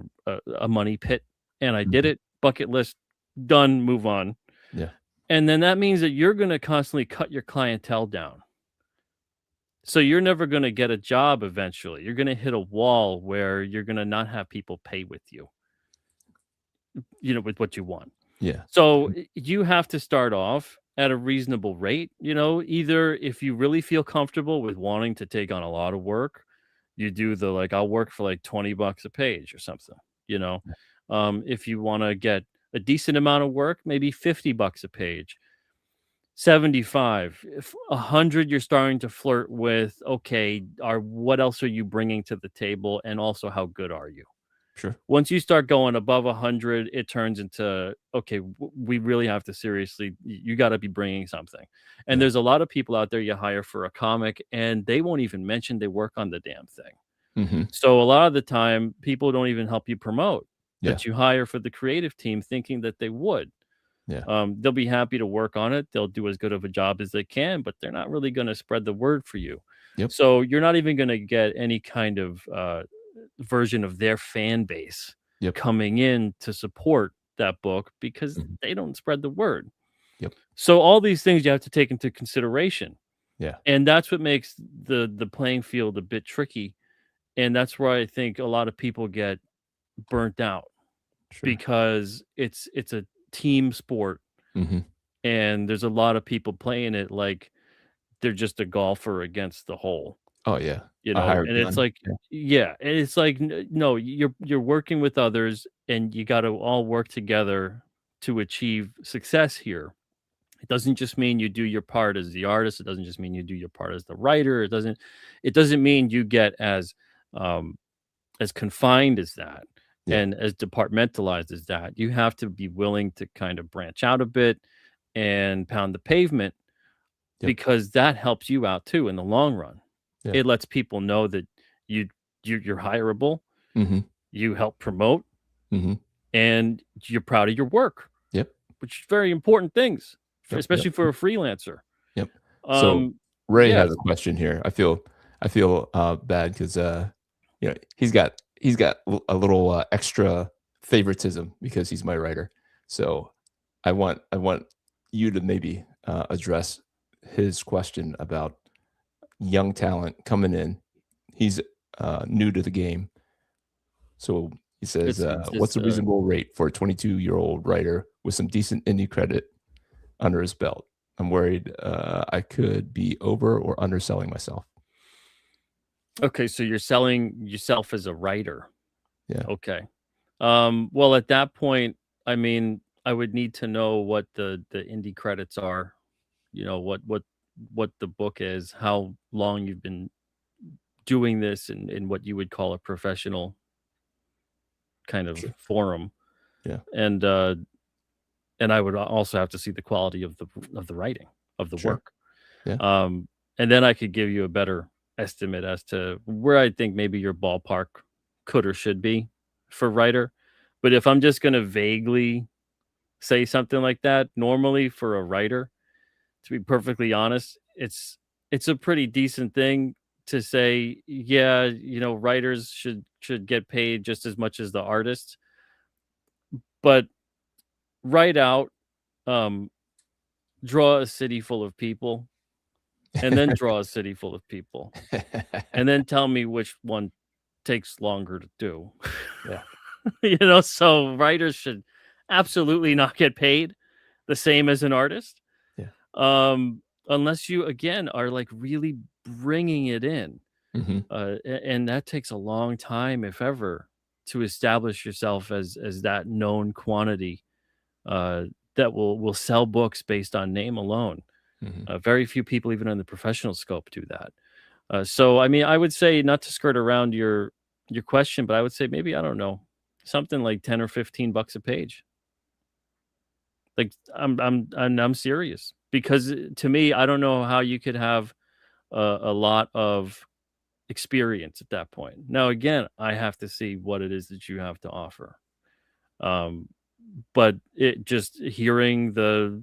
Speaker 2: a money pit, and I did
Speaker 1: Mhm.
Speaker 2: it, bucket list, done, move on.
Speaker 1: Yeah.
Speaker 2: And then that means that you're gonna constantly cut your clientele down. So you're never gonna get a job eventually. You're gonna hit a wall where you're gonna not have people pay with you, with what you want.
Speaker 1: Yeah.
Speaker 2: So
Speaker 1: Mhm.
Speaker 2: you have to start off at a reasonable rate, either if you really feel comfortable with wanting to take on a lot of work, you do the like, I'll work for like $20 a page or something, you know.
Speaker 1: Yeah.
Speaker 2: If you want to get a decent amount of work, maybe $50 a page, 75, if 100 you're starting to flirt with, okay, what else are you bringing to the table and also how good are you?
Speaker 1: Sure.
Speaker 2: Once you start going above 100, it turns into, okay, we really have to seriously, you got to be bringing something. And
Speaker 1: Yeah.
Speaker 2: there's a lot of people out there you hire for a comic and they won't even mention they work on the damn thing.
Speaker 1: Mhm.
Speaker 2: So a lot of the time, people don't even help you promote
Speaker 1: Yeah.
Speaker 2: that you hire for the creative team thinking that they would.
Speaker 1: Yeah.
Speaker 2: They'll be happy to work on it. They'll do as good of a job as they can, but they're not really going to spread the word for you.
Speaker 1: Yep.
Speaker 2: So you're not even going to get any kind of version of their fan base
Speaker 1: Yep.
Speaker 2: coming in to support that book because
Speaker 1: Mhm.
Speaker 2: they don't spread the word.
Speaker 1: Yep.
Speaker 2: So all these things you have to take into consideration.
Speaker 1: Yeah.
Speaker 2: And that's what makes the playing field a bit tricky. And that's where I think a lot of people get burnt out
Speaker 1: Sure.
Speaker 2: because it's a team sport
Speaker 1: Mhm.
Speaker 2: and there's a lot of people playing it like they're just a golfer against the hole,
Speaker 1: Oh, yeah. A hired
Speaker 2: and it's
Speaker 1: gun.
Speaker 2: like,
Speaker 1: Yeah.
Speaker 2: yeah, and it's like, no, you're working with others and you got to all work together to achieve success here. It doesn't just mean you do your part as the artist. It doesn't just mean you do your part as the writer. It doesn't mean you get um as confined as that
Speaker 1: Yeah.
Speaker 2: and as departmentalized as that. You have to be willing to kind of branch out a bit and pound the pavement
Speaker 1: Yep.
Speaker 2: because that helps you out too in the long run.
Speaker 1: Yeah.
Speaker 2: It lets people know that you you're hireable,
Speaker 1: Mhm.
Speaker 2: you help promote,
Speaker 1: Mhm.
Speaker 2: and you're proud of your work,
Speaker 1: Yep.
Speaker 2: which is very important things,
Speaker 1: Yep. Yep.
Speaker 2: especially for a freelancer.
Speaker 1: Yep. So
Speaker 2: Um,
Speaker 1: Ray
Speaker 2: yes.
Speaker 1: has a question here. I feel bad because he's got a little extra favoritism because he's my writer. So I want you to maybe address his question about young talent coming in. He's new to the game. So he says,
Speaker 2: It's
Speaker 1: "What's
Speaker 2: just
Speaker 1: a reasonable rate for a 22-year-old writer with some decent indie credit under his belt? I'm worried I could be over or underselling myself."
Speaker 2: okay, so you're selling yourself as a writer.
Speaker 1: Yeah,
Speaker 2: Okay. Well, at that point, I mean, I would need to know what the indie credits are, what the book is, how long you've been doing this in what you would call a professional kind of
Speaker 1: sure.
Speaker 2: forum.
Speaker 1: Yeah,
Speaker 2: And I would also have to see the quality of the writing, of the
Speaker 1: sure.
Speaker 2: work.
Speaker 1: Yeah,
Speaker 2: Um, and then I could give you a better estimate as to where I think maybe your ballpark could or should be for writer. But if I'm just gonna vaguely say something like that. Normally, for a writer, to be perfectly honest, it's a pretty decent thing to say, yeah, writers should get paid just as much as the artists, but write out, um, draw a city full of people, and then draw a city full of people, and then tell me which one takes longer to do.
Speaker 1: Yeah.
Speaker 2: So writers should absolutely not get paid the same as an artist.
Speaker 1: Yeah.
Speaker 2: Unless you again are like really bringing it in.
Speaker 1: Mhm.
Speaker 2: And that takes a long time, if ever, to establish yourself as that known quantity uh, that will sell books based on name alone.
Speaker 1: Mhm.
Speaker 2: Very few people, even in the professional scope, do that. So, I mean, I would say not to skirt around your question, but I would say maybe I don't know, something like 10 or 15 bucks a page. Like I'm serious because to me, I don't know how you could have a lot of experience at that point. Now, again, I have to see what it is that you have to offer. Um, but it just hearing the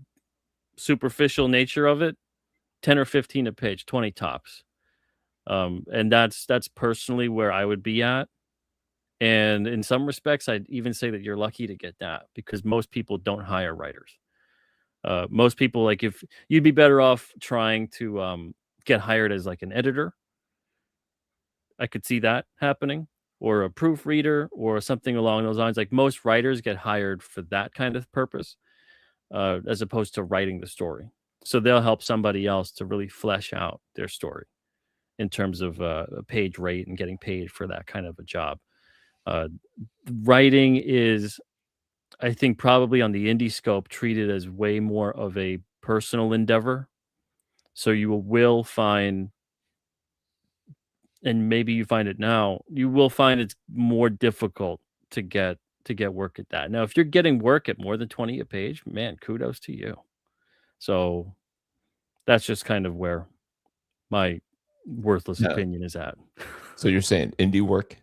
Speaker 2: superficial nature of it, 10 or 15 a page, 20 tops. And that's personally where I would be at. And in some respects, I'd even say that you're lucky to get that because most people don't hire writers. Most people, like, if you'd be better off trying to get hired as like an editor, I could see that happening, or a proofreader, or something along those lines. Like most writers get hired for that kind of purpose, as opposed to writing the story. So they'll help somebody else to really flesh out their story in terms of a page rate and getting paid for that kind of a job. Uh, Writing is, I think, probably on the indie scope, treated as way more of a personal endeavor. So you will find, and maybe you find it now, you will find it's more difficult to get work at that. Now, if you're getting work at more than 20 a page, man, kudos to you. So that's just kind of where my worthless
Speaker 1: Yeah.
Speaker 2: opinion is at.
Speaker 1: So you're saying indie work?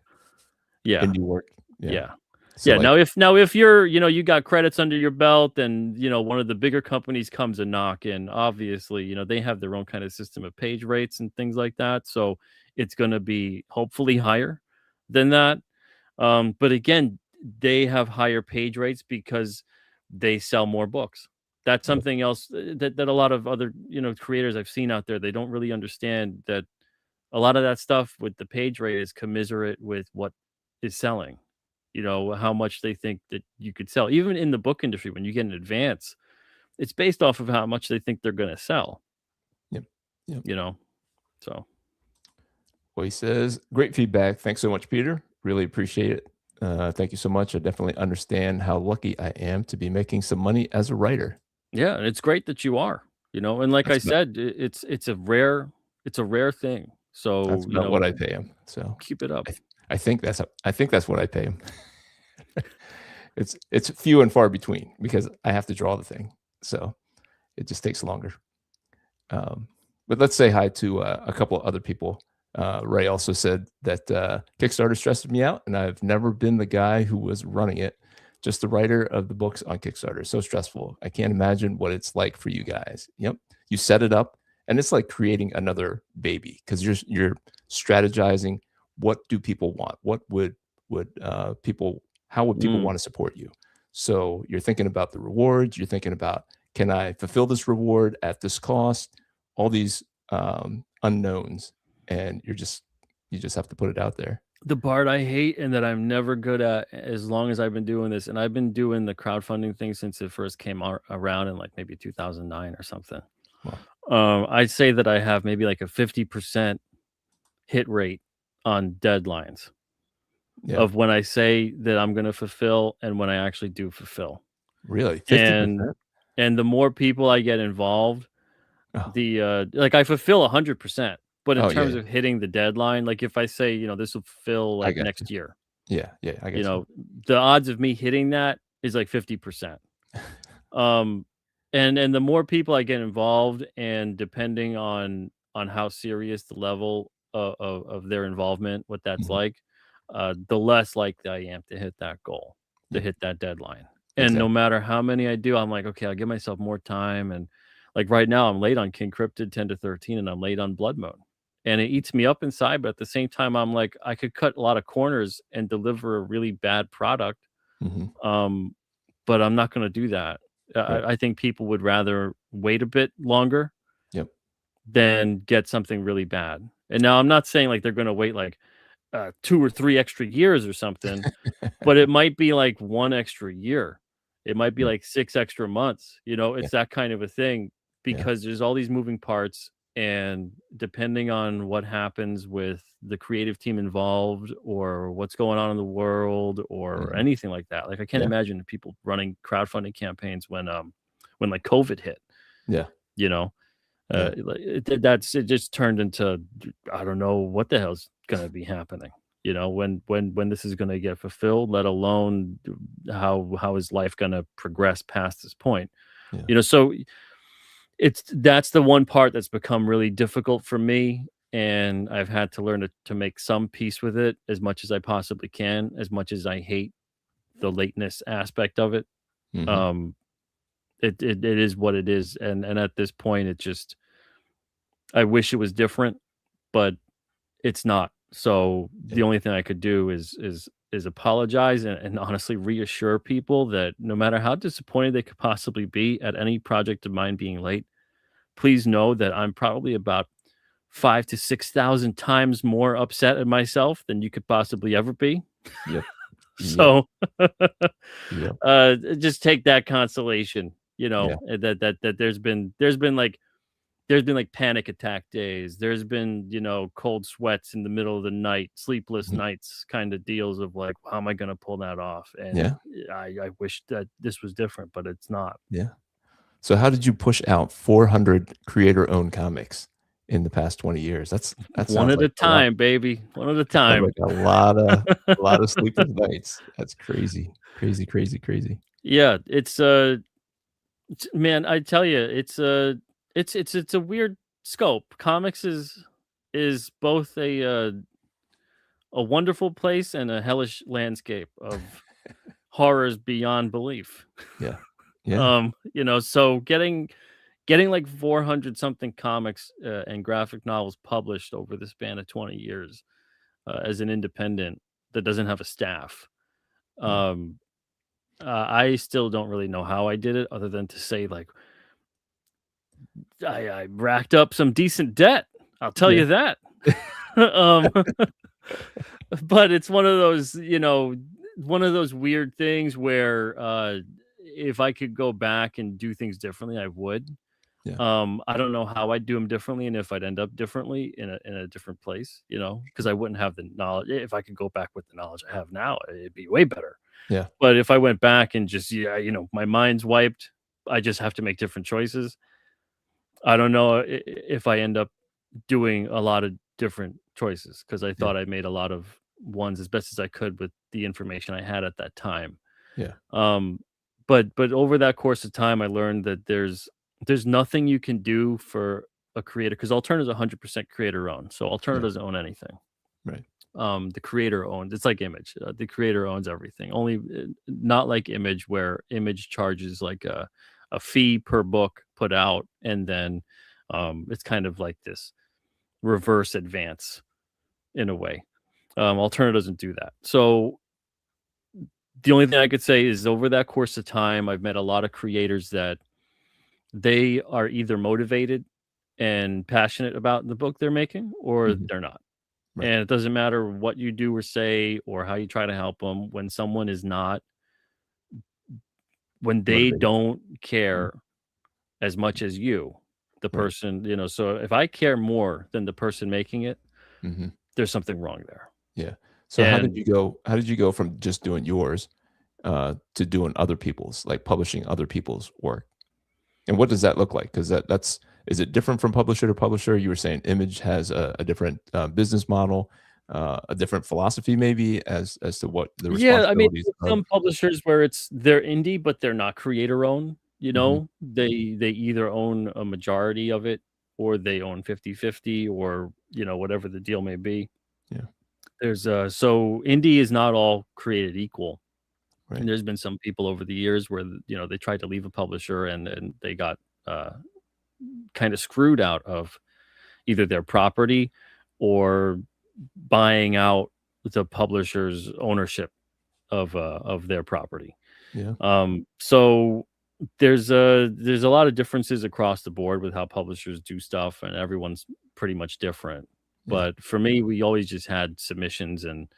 Speaker 2: Yeah,
Speaker 1: Indie work? Yeah.
Speaker 2: yeah.
Speaker 1: So,
Speaker 2: Yeah,
Speaker 1: like
Speaker 2: now if you're, you got credits under your belt and, one of the bigger companies comes a knock in, obviously, they have their own kind of system of page rates and things like that. So it's going to be hopefully higher than that. But again, they have higher page rates because they sell more books. That's
Speaker 1: yeah,
Speaker 2: something else that a lot of other, creators I've seen out there, they don't really understand that a lot of that stuff with the page rate is commiserate with what is selling. How much they think that you could sell. Even in the book industry, when you get an advance, it's based off of how much they think they're going to sell,
Speaker 1: yep, yep.
Speaker 2: you know? So,
Speaker 1: Well, he says, "Great feedback. Thanks so much, Peter. Really appreciate it. Thank you so much. I definitely understand how lucky I am to be making some money as a writer."
Speaker 2: yeah, and it's great that you are, and like I
Speaker 1: That's about
Speaker 2: said, it's a rare thing.
Speaker 1: that's
Speaker 2: So,
Speaker 1: about what I pay him. So
Speaker 2: keep it up.
Speaker 1: I think that's what I pay him. It's few and far between because I have to draw the thing, so it just takes longer. But let's say hi to a couple of other people. Ray also said that Kickstarter stresses me out, and I've never been the guy who was running it, just the writer of the books on Kickstarter. So stressful. I can't imagine what it's like for you guys. Yep, you set it up, and it's like creating another baby because you're strategizing. What do people want? What would people? How would people
Speaker 2: Mm.
Speaker 1: want to support you? So you're thinking about the rewards. You're thinking about, can I fulfill this reward at this cost? All these unknowns, and you just have to put it out there.
Speaker 2: The part I hate and that I'm never good at as long as I've been doing this, and I've been doing the crowdfunding thing since it first came around in like maybe 2009 or something.
Speaker 1: Well,
Speaker 2: I'd say that I have maybe like a 50% hit rate on deadlines
Speaker 1: yeah,
Speaker 2: of when I say that I'm going to fulfill and when I actually do fulfill.
Speaker 1: really,
Speaker 2: And
Speaker 1: 50%.
Speaker 2: and the more people I get involved,
Speaker 1: Oh,
Speaker 2: the like I fulfill 100%, but in
Speaker 1: oh yeah,
Speaker 2: terms
Speaker 1: yeah,
Speaker 2: of hitting the deadline, like if I say, this will fulfill
Speaker 1: I
Speaker 2: like
Speaker 1: got you.
Speaker 2: next year,
Speaker 1: Yeah, yeah, I
Speaker 2: you
Speaker 1: got you.
Speaker 2: know, the odds of me hitting that is like 50%. Um, and the more people I get involved, and depending on how serious the level of their involvement, what that's
Speaker 1: Mhm,
Speaker 2: like, the less likely I am to hit that goal, to
Speaker 1: yeah,
Speaker 2: hit that deadline. And no
Speaker 1: Exactly.
Speaker 2: matter how many I do, I'm like, okay, I'll give myself more time. And like right now, I'm late on King Cryptid 10 to 13, and I'm late on Blood Moon. And it eats me up inside. But at the same time, I'm like, I could cut a lot of corners and deliver a really bad product.
Speaker 1: Hmm.
Speaker 2: Um, but I'm not going to do that.
Speaker 1: Right.
Speaker 2: I think people would rather wait a bit longer
Speaker 1: Yep.
Speaker 2: than get something really bad. And now I'm not saying like they're going to wait like 2 or 3 extra years or something, but it might be like 1 extra year. It might be
Speaker 1: Mm.
Speaker 2: like 6 extra months,
Speaker 1: Yeah.
Speaker 2: it's that kind of a thing
Speaker 1: Yeah.
Speaker 2: because there's all these moving parts, and depending on what happens with the creative team involved or what's going on in the world or
Speaker 1: Hmm.
Speaker 2: anything like that. Like I can't
Speaker 1: Yeah.
Speaker 2: imagine people running crowdfunding campaigns when like COVID hit,
Speaker 1: Yeah.
Speaker 2: you know?
Speaker 1: Yeah.
Speaker 2: Like it just turned into I don't know what the hell's gonna be happening. When this is gonna get fulfilled, let alone how is life gonna progress past this point.
Speaker 1: Yeah.
Speaker 2: So that's the one part that's become really difficult for me, and I've had to learn to make some peace with it as much as I possibly can, as much as I hate the lateness aspect of it.
Speaker 1: Hmm.
Speaker 2: Um, it is what it is, and at this point, it just I wish it was different, but it's not. So the
Speaker 1: Yeah.
Speaker 2: only thing I could do is apologize and honestly reassure people that no matter how disappointed they could possibly be at any project of mine being late, please know that I'm probably about 5 to 6,000 times more upset at myself than you could possibly ever be.
Speaker 1: Yep. Yep.
Speaker 2: So
Speaker 1: Yep.
Speaker 2: just take that consolation,
Speaker 1: Yeah.
Speaker 2: that there's been like panic attack days. There's been, cold sweats in the middle of the night, sleepless
Speaker 1: Mhm.
Speaker 2: nights kind of deals of like, how am I going to pull that off? And
Speaker 1: Yeah.
Speaker 2: I wish that this was different, but it's not.
Speaker 1: Yeah. So how did you push out 400 creator-owned comics in the past 20 years? That
Speaker 2: One
Speaker 1: sounds
Speaker 2: at
Speaker 1: like
Speaker 2: a
Speaker 1: a lot.
Speaker 2: time, baby. One at a
Speaker 1: That sounds
Speaker 2: time.
Speaker 1: like a lot of sleepless nights. That's crazy. Crazy, crazy, crazy.
Speaker 2: Yeah, man, I tell you, it's a weird scope. Comics is both a wonderful place and a hellish landscape of horrors beyond belief.
Speaker 1: Yeah. Yeah.
Speaker 2: So getting like 400 something comics and graphic novels published over the span of 20 years as an independent that doesn't have a staff.
Speaker 1: Yeah.
Speaker 2: Um, I still don't really know how I did it, other than to say like I racked up some decent debt. I'll tell
Speaker 1: Yeah.
Speaker 2: you that. um, but it's one of those weird things where if I could go back and do things differently, I would.
Speaker 1: Yeah.
Speaker 2: I don't know how I'd do them differently and if I'd end up differently in a different place, because I wouldn't have the knowledge. If I could go back with the knowledge I have now, it'd be way better.
Speaker 1: Yeah.
Speaker 2: But if I went back and just, my mind's wiped, I just have to make different choices. I don't know if I end up doing a lot of different choices because I
Speaker 1: Yeah.
Speaker 2: thought I made a lot of ones as best as I could with the information I had at that time.
Speaker 1: Yeah.
Speaker 2: Um, but over that course of time, I learned that there's nothing you can do for a creator because Alterna is 100% creator owned. So Alterna
Speaker 1: Yeah.
Speaker 2: doesn't own anything.
Speaker 1: Right.
Speaker 2: The creator owns. It's like Image. The creator owns everything. Only not like Image, where Image charges like a fee per book put out, and then it's kind of like this reverse advance in a way. Alterna doesn't do that. So the only thing I could say is over that course of time, I've met a lot of creators that they are either motivated and passionate about the book they're making, or
Speaker 1: Mhm.
Speaker 2: they're not.
Speaker 1: Right.
Speaker 2: And it doesn't matter what you do or say or how you try to help them. When someone is not, when they
Speaker 1: Motivated.
Speaker 2: don't
Speaker 1: Mhm.
Speaker 2: care as much as you, the
Speaker 1: Right.
Speaker 2: person, so if I care more than the person making it,
Speaker 1: Mhm.
Speaker 2: there's something wrong there.
Speaker 1: Yeah. So
Speaker 2: And
Speaker 1: how did you go from just doing yours, to doing other people's, like, publishing other people's work? And what does that look like? Because that's is it different from publisher to publisher? You were saying Image has a different, business model, a different philosophy maybe as to what the
Speaker 2: yeah, I mean,
Speaker 1: responsibilities
Speaker 2: with
Speaker 1: of.
Speaker 2: some publishers where they're indie, but they're not creator owned,
Speaker 1: Mhm.
Speaker 2: they either own a majority of it or they own 50-50, or, whatever the deal may be.
Speaker 1: Yeah.
Speaker 2: So indie is not all created equal.
Speaker 1: Right.
Speaker 2: And there's been some people over the years where, they tried to leave a publisher and they got uh, kind of screwed out of either their property or buying out the publisher's ownership of their property.
Speaker 1: Yeah.
Speaker 2: So there's a lot of differences across the board with how publishers do stuff, and everyone's pretty much different.
Speaker 1: Yeah.
Speaker 2: But for me, we always just had submissions, and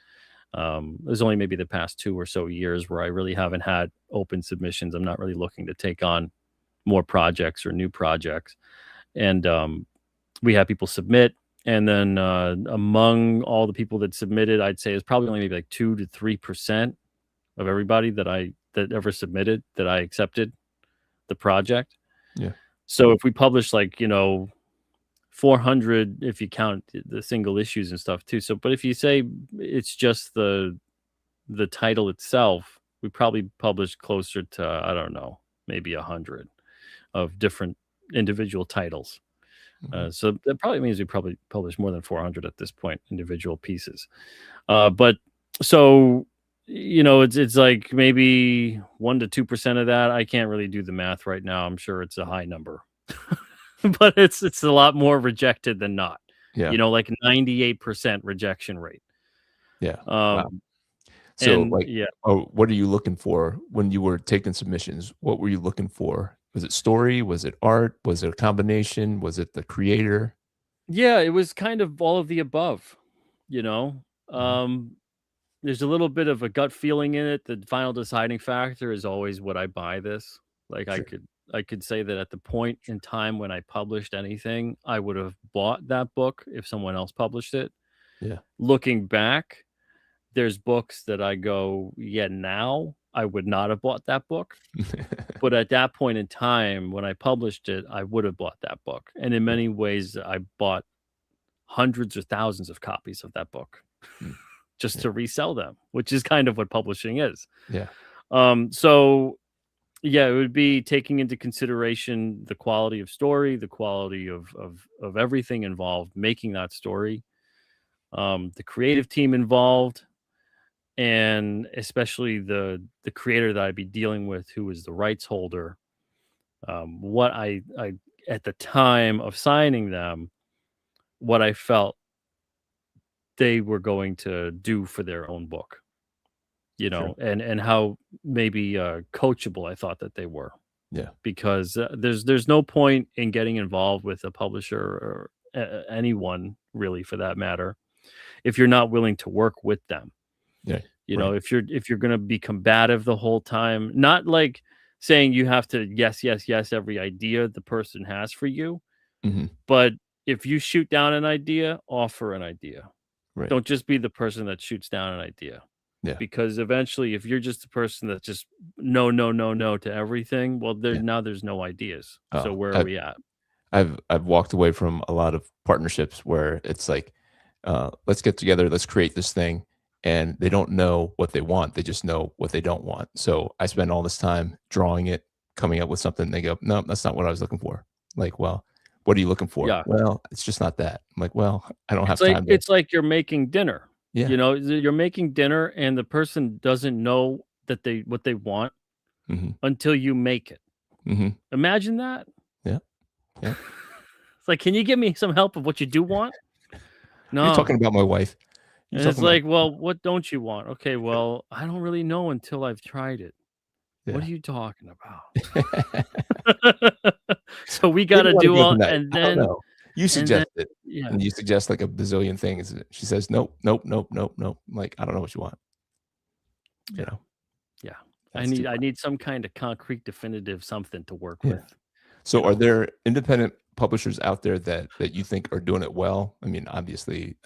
Speaker 2: there's only maybe the past 2 or so years where I really haven't had open submissions. I'm not really looking to take on more projects or new projects, and we had people submit. And then among all the people that submitted, I'd say it's probably only maybe like 2 to 3% of everybody that ever submitted that I accepted the project.
Speaker 1: Yeah.
Speaker 2: So if we publish 400, if you count the single issues and stuff too. So, but if you say it's just the title itself, we probably publish closer to, I don't know, maybe 100 of different individual titles. So that probably means we probably publish more than 400 at this point, individual pieces. But so, it's like maybe 1 to 2% of that. I can't really do the math right now. I'm sure it's a high number, but it's a lot more rejected than not.
Speaker 1: Yeah.
Speaker 2: Like 98% rejection rate.
Speaker 1: Yeah. Wow.
Speaker 2: Um,
Speaker 1: So,
Speaker 2: and
Speaker 1: like,
Speaker 2: yeah,
Speaker 1: what are you looking for when you were taking submissions? What were you looking for? Was it story? Was it art? Was it a combination? Was it the creator?
Speaker 2: yeah, it was kind of all of the above. You know,
Speaker 1: Mhm.
Speaker 2: um, there's a little bit of a gut feeling in it. The final deciding factor is always, would I buy this? Like I
Speaker 1: Sure.
Speaker 2: could I could say that at the point in time when I published anything, I would have bought that book if someone else published it.
Speaker 1: Yeah.
Speaker 2: Looking back, there's books that I go, yeah, now I would not have bought that book. But at that point in time, when I published it, I would have bought that book. And in
Speaker 1: Yeah.
Speaker 2: many ways, I bought hundreds or thousands of copies of that book
Speaker 1: Mm.
Speaker 2: just
Speaker 1: Yeah.
Speaker 2: to resell them, which is kind of what publishing is.
Speaker 1: Yeah.
Speaker 2: So yeah, it would be taking into consideration the quality of story, the quality of everything involved, making that story, the creative team involved, and especially the creator that I'd be dealing with, who is the rights holder. What I at the time of signing them, what I felt they were going to do for their own book,
Speaker 1: Sure.
Speaker 2: and how maybe coachable I thought that they were,
Speaker 1: Yeah.
Speaker 2: because there's no point in getting involved with a publisher or anyone really for that matter if you're not willing to work with them.
Speaker 1: Yeah. Right.
Speaker 2: If you're going to be combative the whole time, not like saying you have to yes yes yes every idea the person has for you,
Speaker 1: Mhm.
Speaker 2: but if you shoot down an idea, offer an idea.
Speaker 1: Right.
Speaker 2: Don't just be the person that shoots down an idea,
Speaker 1: Yeah.
Speaker 2: because eventually if you're just the person that's just no no no no to everything, well,
Speaker 1: Yeah.
Speaker 2: now there's no ideas. So
Speaker 1: Oh,
Speaker 2: where are we at?
Speaker 1: I've walked away from a lot of partnerships where it's like, let's get together, let's create this thing, and they don't know what they want. They just know what they don't want. So I spend all this time drawing it, coming up with something. They go, no, that's not what I was looking for. Like, well, what are you looking for?
Speaker 2: Yeah.
Speaker 1: Well, it's just not that. I'm like, well, I don't
Speaker 2: It's
Speaker 1: have
Speaker 2: like
Speaker 1: time to.
Speaker 2: it's like you're making dinner.
Speaker 1: Yeah.
Speaker 2: You're making dinner and the person doesn't know that they what they want
Speaker 1: Hmm.
Speaker 2: until you make it.
Speaker 1: Hmm.
Speaker 2: Imagine that.
Speaker 1: Yeah. Yeah.
Speaker 2: It's like, "Can you give me some help of what you do want?"
Speaker 1: You're talking
Speaker 2: "No."
Speaker 1: about my wife. You're
Speaker 2: And it's
Speaker 1: talking about.
Speaker 2: like, "Well, what don't you want?" "Okay, well, I don't really know until I've tried it." "What
Speaker 1: Yeah.
Speaker 2: are you talking about?" So we
Speaker 1: Where do
Speaker 2: gotta
Speaker 1: you want to
Speaker 2: do
Speaker 1: go
Speaker 2: all
Speaker 1: tonight?
Speaker 2: and
Speaker 1: I don't
Speaker 2: then
Speaker 1: know. You
Speaker 2: and then
Speaker 1: suggest it,
Speaker 2: yeah,
Speaker 1: and you suggest like a bazillion things. And she says, nope, nope, nope, nope, nope. I'm like, I don't know what you want. You
Speaker 2: yeah,
Speaker 1: know,
Speaker 2: yeah. I
Speaker 1: that's too
Speaker 2: need I
Speaker 1: much.
Speaker 2: need some kind of concrete, definitive something to work
Speaker 1: Yeah.
Speaker 2: with, you
Speaker 1: So, are
Speaker 2: know?
Speaker 1: there independent publishers out there that you think are doing it well? I mean, obviously,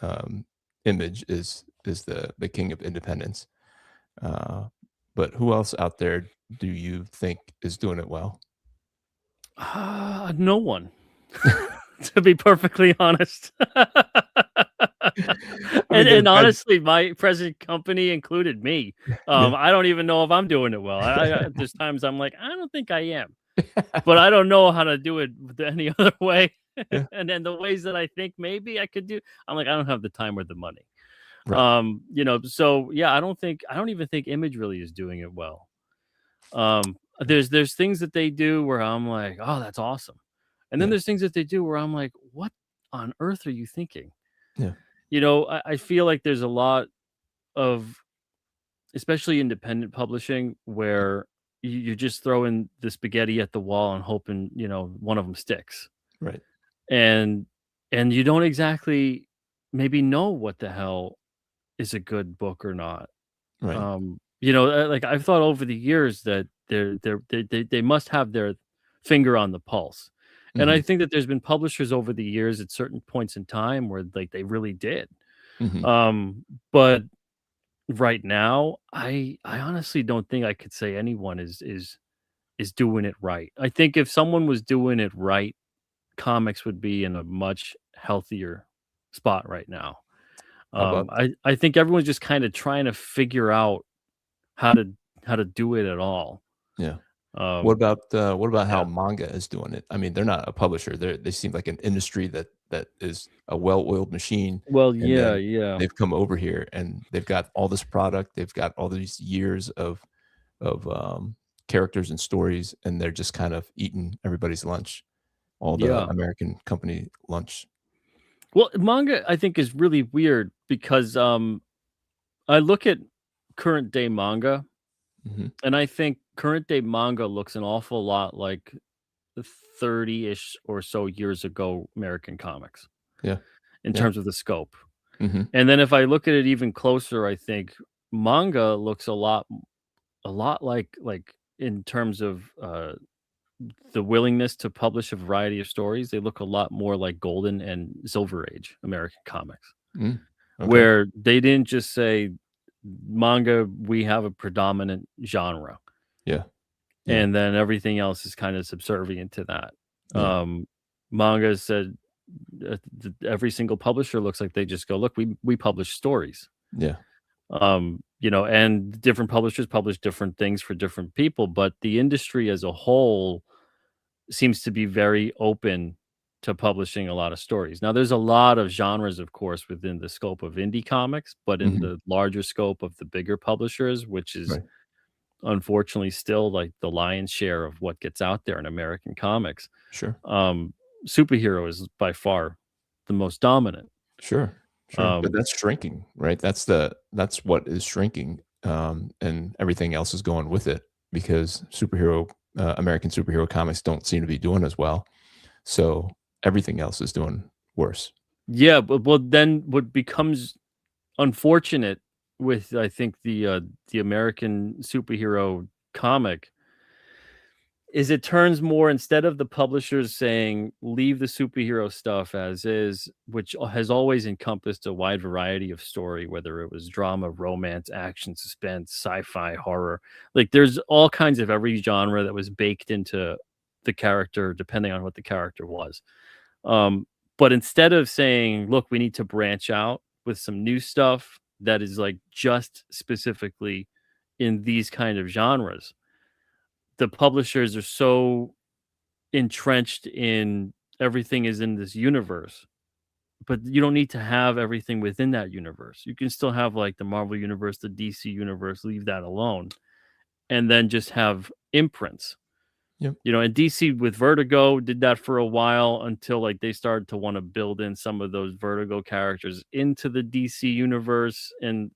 Speaker 1: Image is the king of independence. Uh, but who else out there do you think is doing it well?
Speaker 2: No one, to be perfectly honest.
Speaker 1: I mean,
Speaker 2: And
Speaker 1: there's
Speaker 2: honestly, my present company included me.
Speaker 1: yeah.
Speaker 2: I don't even know if I'm doing it well. There's times I'm like, I don't think I am, but I don't know how to do it any other way.
Speaker 1: Yeah.
Speaker 2: And then the ways that I think maybe I could do, I'm like, I don't have the time or the money.
Speaker 1: Right.
Speaker 2: So yeah, I don't even think Image really is doing it well. There's things that they do where I'm like, "Oh, that's awesome." And then
Speaker 1: Yeah.
Speaker 2: there's things that they do where I'm like, "What on earth are you thinking?"
Speaker 1: Yeah.
Speaker 2: I feel like there's a lot of, especially independent publishing, where you just throwing the spaghetti at the wall and hoping, one of them sticks.
Speaker 1: Right.
Speaker 2: And you don't exactly maybe know what the hell is a good book or not.
Speaker 1: Right.
Speaker 2: Like, I've thought over the years that they must have their finger on the pulse. And I
Speaker 1: Mhm.
Speaker 2: think that there's been publishers over the years at certain points in time where, like, they really did.
Speaker 1: Mhm.
Speaker 2: But right now, I honestly don't think I could say anyone is doing it right. I think if someone was doing it right, comics would be in a much healthier spot right now.
Speaker 1: How about
Speaker 2: I think everyone's just kinda trying to figure out how to do it at all.
Speaker 1: yeah.
Speaker 2: Um,
Speaker 1: What about how
Speaker 2: yeah.
Speaker 1: manga is doing it? I mean, they're not a publisher. They seem like an industry that is a well-oiled machine,
Speaker 2: Well,
Speaker 1: and
Speaker 2: yeah,
Speaker 1: then
Speaker 2: yeah.
Speaker 1: they've come over here and they've got all this product. They've got all these years of characters and stories, and they're just kind of eating everybody's lunch, all the
Speaker 2: Yeah.
Speaker 1: American company lunch.
Speaker 2: Well, manga, I think, is really weird because, I look at current day manga,
Speaker 1: Mhm.
Speaker 2: and I think current day manga looks an awful lot like 30-ish or so years ago American comics
Speaker 1: Yeah.
Speaker 2: in
Speaker 1: Yeah.
Speaker 2: terms of the scope.
Speaker 1: Mhm.
Speaker 2: And then if I look at it even closer, I think manga looks a lot like in terms of, the willingness to publish a variety of stories, they look a lot more like Golden and Silver Age American comics,
Speaker 1: Mm. Okay.
Speaker 2: where they didn't just say, "Manga, we have a predominant genre,"
Speaker 1: Yeah. Yeah.
Speaker 2: and then everything else is kinda subservient to that.
Speaker 1: Yeah.
Speaker 2: Um, Manga said, every single publisher looks like they just go, "Look, we publish stories."
Speaker 1: Yeah.
Speaker 2: And different publishers publish different things for different people, but the industry as a whole seems to be very open to publishing a lot of stories. Now, there's a lot of genres, of course, within the scope of indie comics, but in
Speaker 1: Mhm.
Speaker 2: the larger scope of the bigger publishers, which is
Speaker 1: Right.
Speaker 2: unfortunately still like the lion's share of what gets out there in American comics,
Speaker 1: Sure.
Speaker 2: um, superhero is by far the most dominant.
Speaker 1: Sure, sure, but
Speaker 2: Um,
Speaker 1: that's shrinking, right? That's what is shrinking, and everything else is going with it because American superhero comics don't seem to be doing as well, so everything else is doing worse.
Speaker 2: yeah, but well, then what becomes unfortunate with, I think, the American superhero comic is it turns more, instead of the publishers saying, "Leave the superhero stuff as is," which has always encompassed a wide variety of story, whether it was drama, romance, action, suspense, sci-fi, horror. Like, there's all kinds of every genre that was baked into the character depending on what the character was. Um, but instead of saying, "Look, we need to branch out with some new stuff that is, like, just specifically in these kind of genres," the publishers are so entrenched in everything is in this universe, but you don't need to have everything within that universe. You can still have, like, the Marvel universe, the DC universe, leave that alone, and then just have imprints.
Speaker 1: Yep.
Speaker 2: And DC with Vertigo did that for a while until, like, they started to wanna build in some of those Vertigo characters into the DC universe, and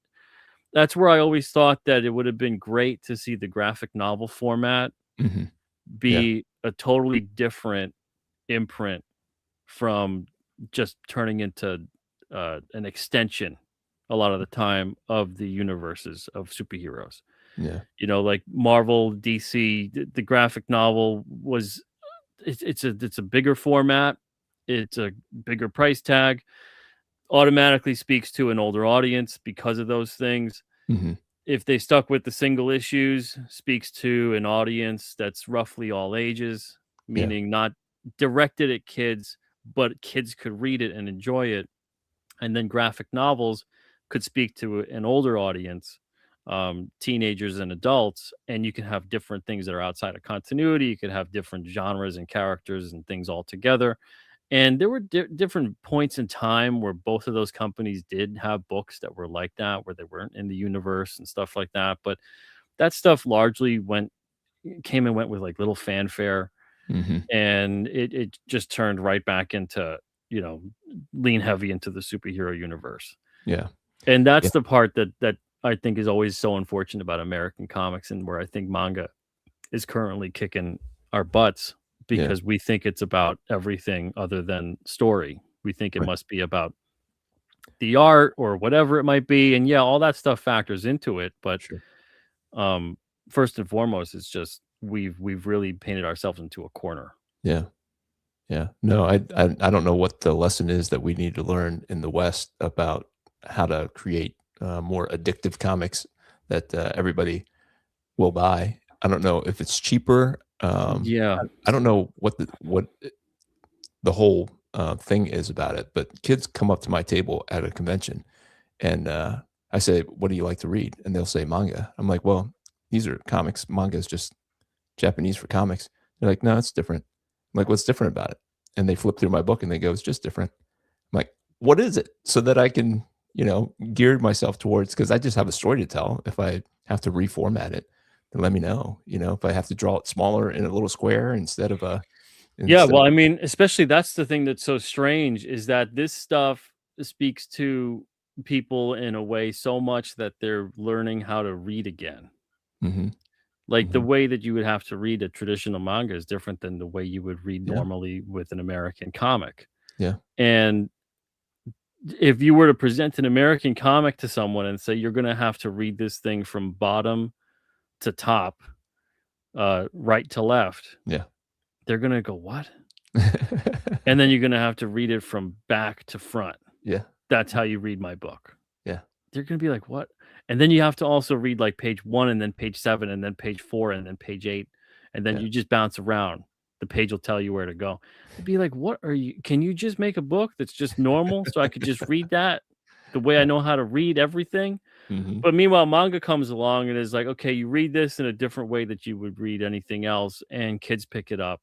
Speaker 2: that's where I always thought that it would have been great to see the graphic novel format
Speaker 1: Mhm. Yeah,
Speaker 2: be a totally different imprint from just turning into, an extension a lot of the time of the universes of superheroes.
Speaker 1: yeah,
Speaker 2: Like Marvel, DC, the graphic novel was it's a bigger format, it's a bigger price tag, automatically speaks to an older audience because of those things.
Speaker 1: mhm,
Speaker 2: If they stuck with the single issues, speaks to an audience that's roughly all ages,
Speaker 1: yeah,
Speaker 2: meaning not directed at kids, but kids could read it and enjoy it. And then graphic novels could speak to an older audience, teenagers and adults, and you can have different things that are outside of continuity. You could have different genres and characters and things all together. And there were different points in time where both of those companies did have books that were like that, where they weren't in the universe and stuff like that. But that stuff largely came and went with like little fanfare,
Speaker 1: Mhm.
Speaker 2: and it just turned right back into, you know, lean heavy into the superhero universe.
Speaker 1: Yeah.
Speaker 2: And
Speaker 1: Yeah.
Speaker 2: that's the part that I think is always so unfortunate about American comics, and where I think manga is currently kicking our butts,
Speaker 1: Yeah.
Speaker 2: because we think it's about everything other than story. We think it
Speaker 1: Right.
Speaker 2: must be about the art or whatever it might be, and yeah, all that stuff factors into it, but
Speaker 1: Sure.
Speaker 2: um, first and foremost, it's just we've really painted ourselves into a corner.
Speaker 1: Yeah. Yeah. No, I don't know what the lesson is that we need to learn in the West about how to create, more addictive comics that, everybody will buy. I don't know if it's cheaper.
Speaker 2: Yeah.
Speaker 1: I don't know what the whole, thing is about it, but kids come up to my table at a convention, and, I say, "What do you like to read?" And they'll say, "Manga." I'm like, "Well, these are comics. Manga is just Japanese for comics." They're like, "No, it's different." I'm like, "What's different about it?" And they flip through my book and they go, "It's just different." I'm like, "What is it?" So that I can, gear myself towards, because I just have a story to tell. If I have to reformat it, then let me know. If I have to draw it smaller in a little square
Speaker 2: Yeah,
Speaker 1: instead
Speaker 2: well,
Speaker 1: of
Speaker 2: I mean, especially that's the thing that's so strange, is that this stuff speaks to people in a way so much that they're learning how to read again.
Speaker 1: Mhm,
Speaker 2: Like, the
Speaker 1: mhm.
Speaker 2: way that you would have to read a traditional manga is different than the way you would read
Speaker 1: Yeah,
Speaker 2: normally with an American comic.
Speaker 1: yeah,
Speaker 2: And if you were to present an American comic to someone and say, "You're gonna have to read this thing from bottom to top, right to left,"
Speaker 1: yeah.
Speaker 2: they're gonna go, "What?" And then you're gonna have to read it from back to front.
Speaker 1: Yeah,
Speaker 2: That's how you read my book.
Speaker 1: yeah,
Speaker 2: They're gonna be like, "What?" And then you have to also read, like, page 1 and then page 7 and then page 4 and then page 8, and then
Speaker 1: yeah,
Speaker 2: you just bounce around. The page will tell you where to go. They'd be like, "What are you can you just make a book that's just normal so I could just read that the way I
Speaker 1: yeah.
Speaker 2: know how to read everything?"
Speaker 1: Mhm.
Speaker 2: But meanwhile, manga comes along and is like, "Okay, you read this in a different way that you would read anything else," and kids pick it up,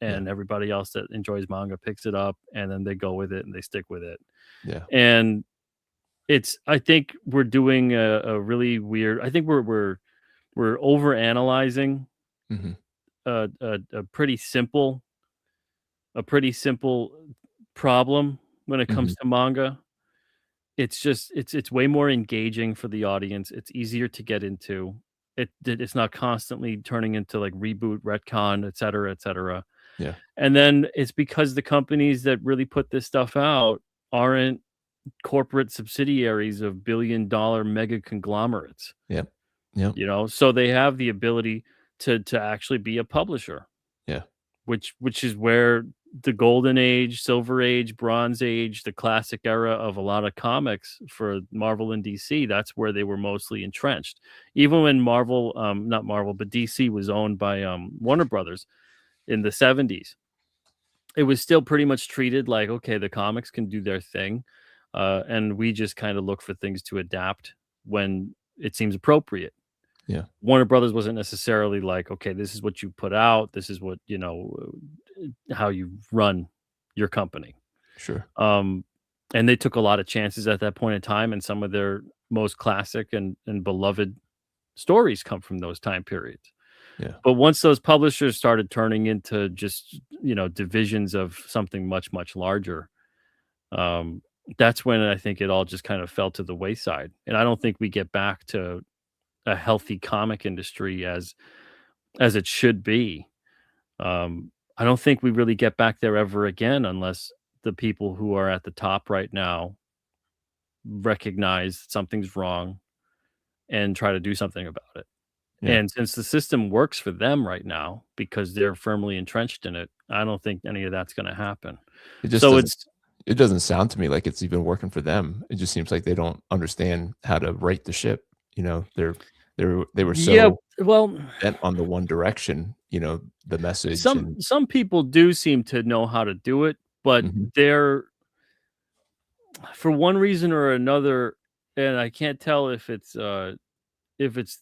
Speaker 1: Yeah,
Speaker 2: and everybody else that enjoys manga picks it up, and then they go with it and they stick with it.
Speaker 1: yeah.
Speaker 2: And I think we're doing a really weird, I think we're overanalyzing
Speaker 1: Mhm,
Speaker 2: a pretty simple problem when it
Speaker 1: mhm.
Speaker 2: comes to manga. It's just it's way more engaging for the audience. It's easier to get into. It's not constantly turning into like reboot, retcon, et cetera, et cetera.
Speaker 1: Yeah,
Speaker 2: And then it's because the companies that really put this stuff out aren't corporate subsidiaries of billion-dollar mega conglomerates,
Speaker 1: yep, yep,
Speaker 2: so they have the ability to actually be a publisher,
Speaker 1: yeah,
Speaker 2: which is where the golden age, silver age, bronze age, the classic era of a lot of comics for Marvel and DC, that's where they were mostly entrenched. Even when Marvel, not Marvel, but DC was owned by Warner Brothers in the 70s, it was still pretty much treated like, okay, the comics can do their thing, and we just kind of look for things to adapt when it seems appropriate.
Speaker 1: yeah,
Speaker 2: Warner Brothers wasn't necessarily like, okay, this is what you put out, this is what, how you run your company.
Speaker 1: sure.
Speaker 2: Um, and they took a lot of chances at that point in time, and some of their most classic and beloved stories come from those time periods.
Speaker 1: Yeah,
Speaker 2: But once those publishers started turning into just, divisions of something much, much larger, um, that's when I think it all just kind of fell to the wayside. And I don't think we get back to a healthy comic industry as it should be. I don't think we really get back there ever again unless the people who are at the top right now recognize something's wrong and try to do something about it.
Speaker 1: yeah.
Speaker 2: And since the system works for them right now because they're firmly entrenched in it, I don't think any of that's gonna happen.
Speaker 1: It just
Speaker 2: So
Speaker 1: doesn't
Speaker 2: it's
Speaker 1: it doesn't sound to me like it's even working for them. It just seems like they don't understand how to right the ship. They were
Speaker 2: Yeah,
Speaker 1: so
Speaker 2: well,
Speaker 1: bent on the one direction, the message
Speaker 2: some
Speaker 1: and
Speaker 2: some people do seem to know how to do it, but
Speaker 1: mhm,
Speaker 2: they're for one reason or another, and I can't tell if it's, there's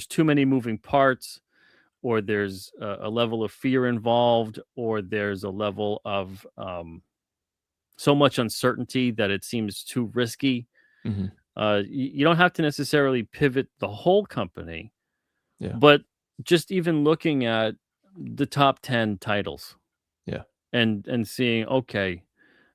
Speaker 2: too many moving parts, or there's a level of fear involved, or there's a level of so much uncertainty that it seems too risky.
Speaker 1: Mhm.
Speaker 2: You don't have to necessarily pivot the whole company,
Speaker 1: Yeah.
Speaker 2: but just even looking at the top 10 titles
Speaker 1: Yeah.
Speaker 2: and seeing, okay,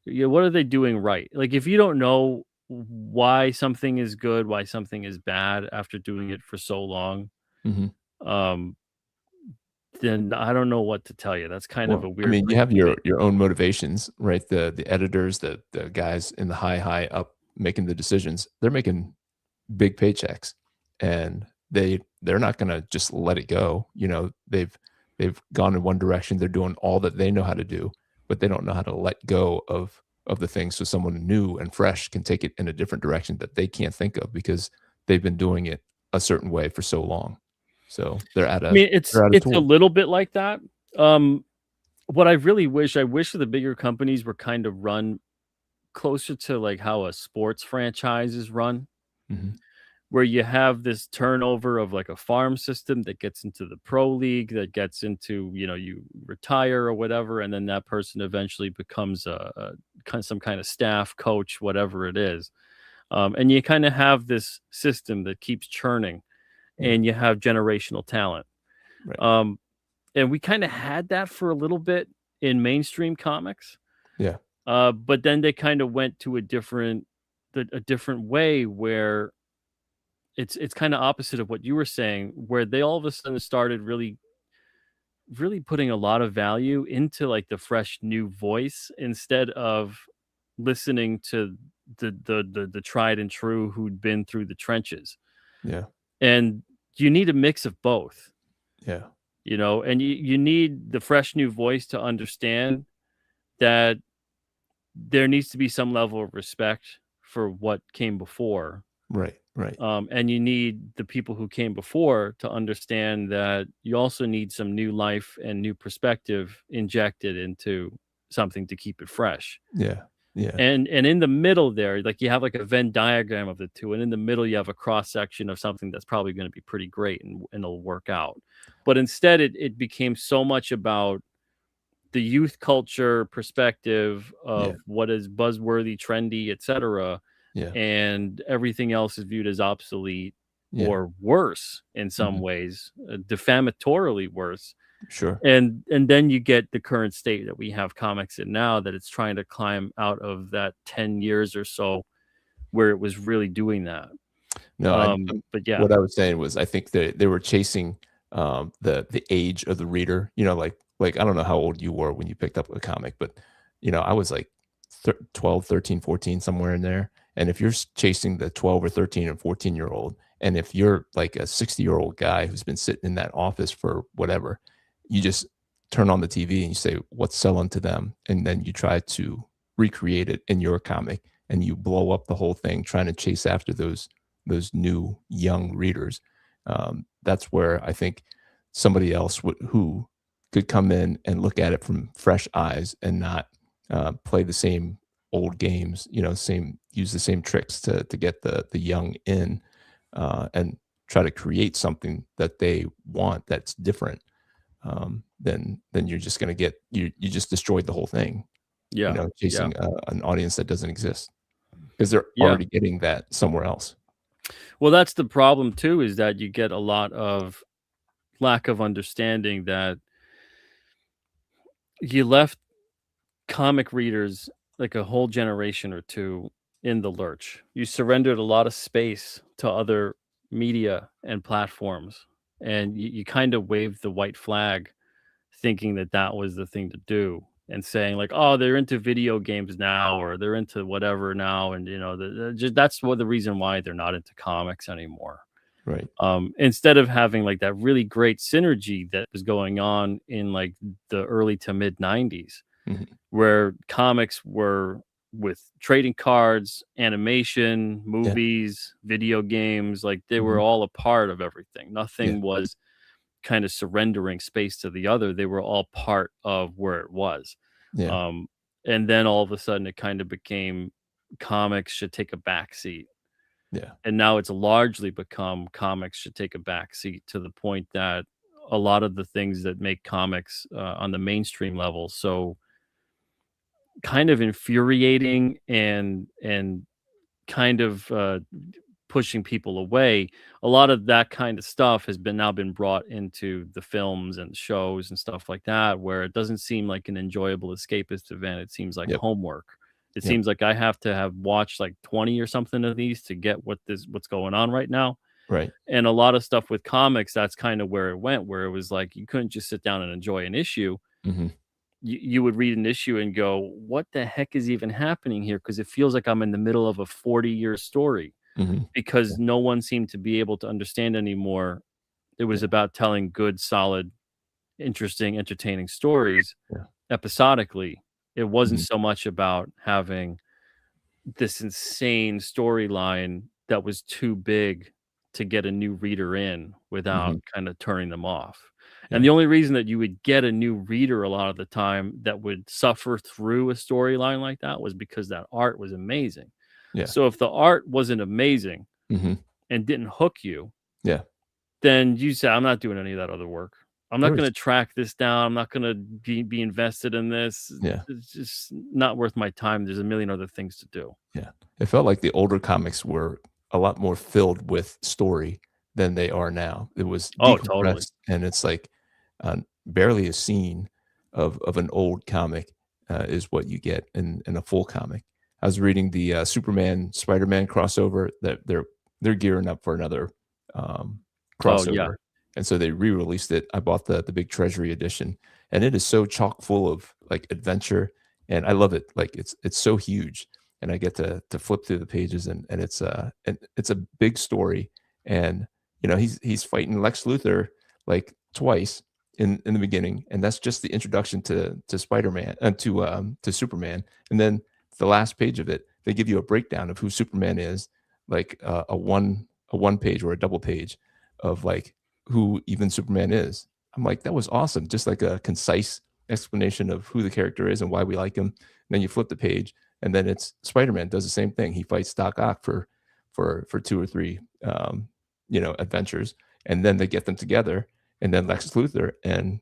Speaker 2: yeah, what are they doing right? Like, if you don't know why something is good, why something is bad after doing it for so long,
Speaker 1: Mhm.
Speaker 2: um, then I don't know what to tell you. That's kind of
Speaker 1: Well,
Speaker 2: a
Speaker 1: I
Speaker 2: weird
Speaker 1: mean, you
Speaker 2: place
Speaker 1: have
Speaker 2: to be.
Speaker 1: your own motivations, right? The editors, the guys in the high up making the decisions, they're making big paychecks, and they're not gonna just let it go, they've gone in one direction, they're doing all that they know how to do, but they don't know how to let go of the things so someone new and fresh can take it in a different direction that they can't think of because they've been doing it a certain way for so long. So
Speaker 2: I mean,
Speaker 1: they're out of
Speaker 2: it's a
Speaker 1: tools.
Speaker 2: little bit like that. Um, what I wish the bigger companies were kind of run closer to like how a sports franchise is run,
Speaker 1: Mhm.
Speaker 2: where you have this turnover of like a farm system that gets into the pro league, that gets into, you retire or whatever, and then that person eventually becomes some kind of staff coach, whatever it is. And you kind of have this system that keeps churning,
Speaker 1: Yeah.
Speaker 2: and you have generational talent.
Speaker 1: Right.
Speaker 2: Um, and we kind of had that for a little bit in mainstream comics,
Speaker 1: Yeah.
Speaker 2: but then they kind of went to a different way where it's kind of opposite of what you were saying, where they all of a sudden started really putting a lot of value into like the fresh new voice instead of listening to the tried and true who'd been through the trenches.
Speaker 1: Yeah.
Speaker 2: And you need a mix of both,
Speaker 1: Yeah.
Speaker 2: and you need the fresh new voice to understand that there needs to be some level of respect for what came before.
Speaker 1: Right. Right.
Speaker 2: And you need the people who came before to understand that you also need some new life and new perspective injected into something to keep it fresh.
Speaker 1: Yeah. Yeah.
Speaker 2: And in the middle there, like you have like a Venn diagram of the two, and in the middle you have a cross section of something that's probably going to be pretty great and it'll work out. But instead, it became so much about the youth culture perspective
Speaker 1: Yeah.
Speaker 2: of what is buzzworthy, trendy, etc.,
Speaker 1: Yeah.
Speaker 2: and everything else is viewed as obsolete
Speaker 1: Yeah.
Speaker 2: or worse in some
Speaker 1: Mhm.
Speaker 2: ways, defamatorily worse.
Speaker 1: Sure.
Speaker 2: And then you get the current state that we have comics in now, that it's trying to climb out of that 10 years or so where it was really doing that.
Speaker 1: No,
Speaker 2: But yeah.
Speaker 1: what I was saying was I think they were chasing, the age of the reader, like, I don't know how old you were when you picked up a comic, but, I was like 12, 13, 14, somewhere in there, and if you're chasing the 12 or 13 or 14-year-old, and if you're like a 60-year-old guy who's been sitting in that office for whatever, you just turn on the TV and you say, "What's selling to them?" And then you try to recreate it in your comic, and you blow up the whole thing trying to chase after those new young readers. That's where I think somebody else who could come in and look at it from fresh eyes and not play the same old games, same use the same tricks to get the young in, and try to create something that they want that's different. Then you're just going to get you just destroyed the whole thing,
Speaker 2: Yeah. Yeah.
Speaker 1: chasing an audience that doesn't exist because they're
Speaker 2: Yeah.
Speaker 1: already getting that somewhere else.
Speaker 2: Well, that's the problem too, is that you get a lot of lack of understanding that you left comic readers, like a whole generation or two, in the lurch. You surrendered a lot of space to other media and platforms, and you kind of waved the white flag, thinking that that was the thing to do, and saying like, "Oh, they're into video games now, or they're into whatever now," and that's what the reason why they're not into comics anymore.
Speaker 1: Right.
Speaker 2: Instead of having like that really great synergy that was going on in like the early to mid 90s,
Speaker 1: Mhm.
Speaker 2: where comics were with trading cards, animation,
Speaker 1: Yeah.
Speaker 2: movies, video games, like they were
Speaker 1: Mhm.
Speaker 2: all a part of everything.
Speaker 1: Yeah.
Speaker 2: Nothing was kind of surrendering space to the other. They were all part of where it was.
Speaker 1: Yeah.
Speaker 2: Um, and then all of a sudden it kind of became comics should take a back seat.
Speaker 1: Yeah.
Speaker 2: And now it's largely become comics should take a back seat, to the point that a lot of the things that make comics on the mainstream level so kind of infuriating and kind of pushing people away. A lot of that kind of stuff has been brought into the films and shows and stuff like that, where it doesn't seem like an enjoyable escapist event. It seems like
Speaker 1: Yep.
Speaker 2: homework. It
Speaker 1: Yep.
Speaker 2: seems like I have to have watched like 20 or something of these to get what's going on right now.
Speaker 1: Right.
Speaker 2: And a lot of stuff with comics, that's kind of where it went, where it was like you couldn't just sit down and enjoy an issue.
Speaker 1: Hmm.
Speaker 2: You would read an issue and go, "What the heck is even happening here?" Because it feels like I'm in the middle of a 40-year story
Speaker 1: Hmm.
Speaker 2: because
Speaker 1: Yeah.
Speaker 2: no one seemed to be able to understand anymore. It was
Speaker 1: Yeah.
Speaker 2: about telling good, solid, interesting, entertaining stories
Speaker 1: Yeah.
Speaker 2: episodically. It wasn't
Speaker 1: Hmm.
Speaker 2: so much about having this insane storyline that was too big to get a new reader in
Speaker 1: Hmm.
Speaker 2: without kind of turning them off. And
Speaker 1: Yeah.
Speaker 2: the only reason that you would get a new reader a lot of the time that would suffer through a storyline like that was because that art was amazing.
Speaker 1: Yeah.
Speaker 2: So if the art wasn't amazing
Speaker 1: Hmm.
Speaker 2: and didn't hook you,
Speaker 1: Yeah.
Speaker 2: then you say, I'm not doing any of that other work. I'm not
Speaker 1: There
Speaker 2: going
Speaker 1: was.
Speaker 2: to track this down. I'm not going to be invested in this.
Speaker 1: Yeah.
Speaker 2: It's just not worth my time. There's a million other things to do.
Speaker 1: Yeah. It felt like the older comics were a lot more filled with story than they are now. It was
Speaker 2: Oh, totally.
Speaker 1: decompressed, and it's like, barely a scene of an old comic, is what you get in a full comic. I was reading the, Superman, Spider-Man crossover that they're gearing up for another, um,
Speaker 2: Oh, yeah.
Speaker 1: crossover, and so they re-released it. I bought the big Treasury edition, and it is so chock full of, like, adventure, and I love it. Like, it's so huge, and I get to flip through the pages, and it's a big story, and, he's fighting Lex Luthor, like, twice in the beginning, and that's just the introduction to Spider-Man to Superman, and then the last page of it, they give you a breakdown of who Superman is, like, a one page or a double page of, like, who even Superman is. I'm like, "That was awesome," just like a concise explanation of who the character is and why we like him. Then you flip the page, and then it's Spider-Man does the same thing. He fights Doc Ock for 2 or 3, adventures, and then they get them together, and then Lex Luthor and,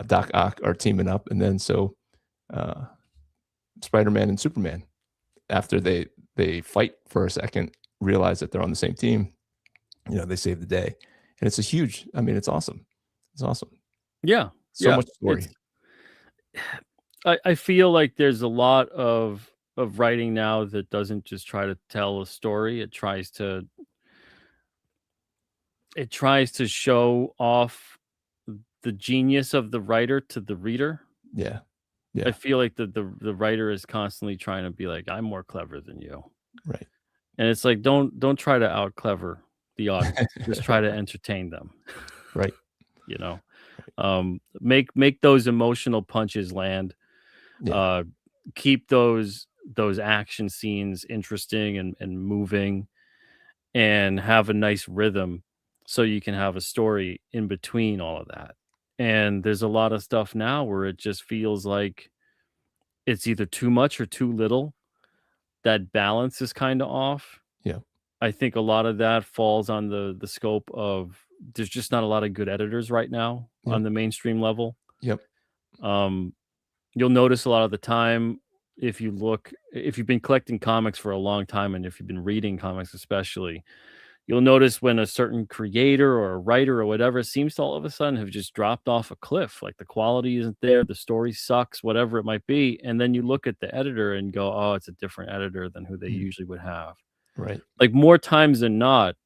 Speaker 1: Doc Ock are teaming up, and then so, uh, Spider-Man and Superman, after they fight for a second, realize that they're on the same team, they save the day, and it's a huge I mean, it's awesome. It's awesome.
Speaker 2: Yeah.
Speaker 1: So
Speaker 2: Yeah.
Speaker 1: much
Speaker 2: It's
Speaker 1: story.
Speaker 2: I feel like there's a lot of writing now that doesn't just try to tell a story. It tries to show off the genius of the writer to the reader.
Speaker 1: Yeah.
Speaker 2: I
Speaker 1: Yeah.
Speaker 2: feel like the writer is constantly trying to be like, I'm more clever than you.
Speaker 1: Right.
Speaker 2: And it's like, don't try to out clever the audience. Just try to entertain them.
Speaker 1: Right.
Speaker 2: you know.
Speaker 1: Right.
Speaker 2: Make those emotional punches land.
Speaker 1: Yeah.
Speaker 2: Uh keep those action scenes interesting and moving and have a nice rhythm so you can have a story in between all of that. And there's a lot of stuff now where it just feels like it's either too much or too little. That balance is kind of off.
Speaker 1: Yeah.
Speaker 2: I think a lot of that falls on the scope of there's just not a lot of good editors right now on
Speaker 1: Yep.
Speaker 2: the mainstream level.
Speaker 1: Yep.
Speaker 2: Um, you'll notice a lot of the time if you've been collecting comics for a long time and if you've been reading comics especially, you'll notice when a certain creator or a writer or whatever seems to all of a sudden have just dropped off a cliff. Like the quality isn't there, the story sucks, whatever it might be. And then you look at the editor and go, oh, it's a different editor than who they
Speaker 1: Mhm.
Speaker 2: usually would have.
Speaker 1: Right.
Speaker 2: Like more times than not,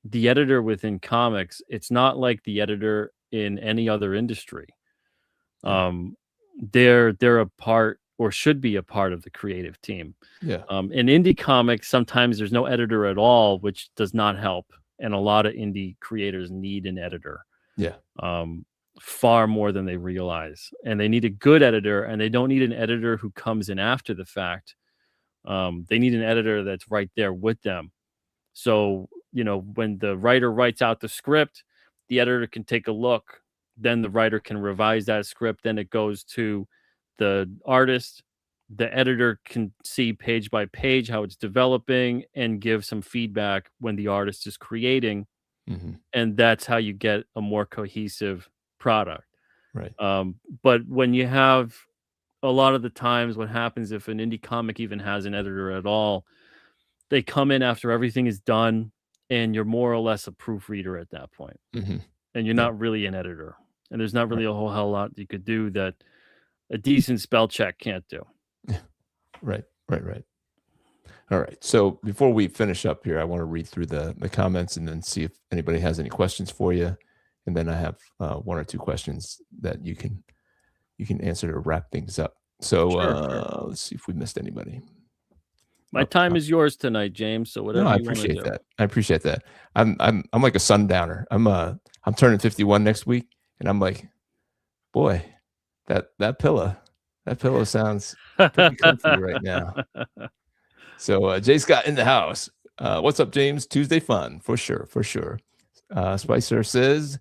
Speaker 2: the editor within comics, it's not like the editor in any other industry.
Speaker 1: Yeah.
Speaker 2: Um, they're a part or should be a part of the creative team.
Speaker 1: Yeah.
Speaker 2: In indie comics, sometimes there's no editor at all, which does not help. And a lot of indie creators need an editor,
Speaker 1: Yeah.
Speaker 2: um, far more than they realize. And they need a good editor, and they don't need an editor who comes in after the fact. They need an editor that's right there with them. So, when the writer writes out the script, the editor can take a look. Then the writer can revise that script. Then it goes to the artist. The editor can see page by page how it's developing and give some feedback when the artist is creating.
Speaker 1: Mhm.
Speaker 2: and that's how you get a more cohesive product.
Speaker 1: Right.
Speaker 2: But when you have a lot of the times what happens if an indie comic even has an editor at all, they come in after everything is done, and you're more or less a proofreader at that point,
Speaker 1: Mhm.
Speaker 2: and you're
Speaker 1: Yeah.
Speaker 2: not really an editor, and there's not
Speaker 1: Right.
Speaker 2: really a whole hell lot you could do that a decent spell check can't do.
Speaker 1: Right. Right. Right. All right. So before we finish up here, I want to read through the comments and then see if anybody has any questions for you. And then I have one or two questions that you can answer to wrap things up. So
Speaker 2: Sure, sure.
Speaker 1: let's see if we missed anybody.
Speaker 2: My
Speaker 1: Oh,
Speaker 2: time is yours tonight, James, so
Speaker 1: no,
Speaker 2: whatever
Speaker 1: I
Speaker 2: you wanna
Speaker 1: appreciate
Speaker 2: do.
Speaker 1: that. I appreciate that. I'm like a sundowner. I'm turning 51 next week, and I'm like, boy, that pillow, that pillow sounds pretty comfy right now. So Jay Scott in the house. What's up, James? Tuesday fun for sure, for sure. Spicer says,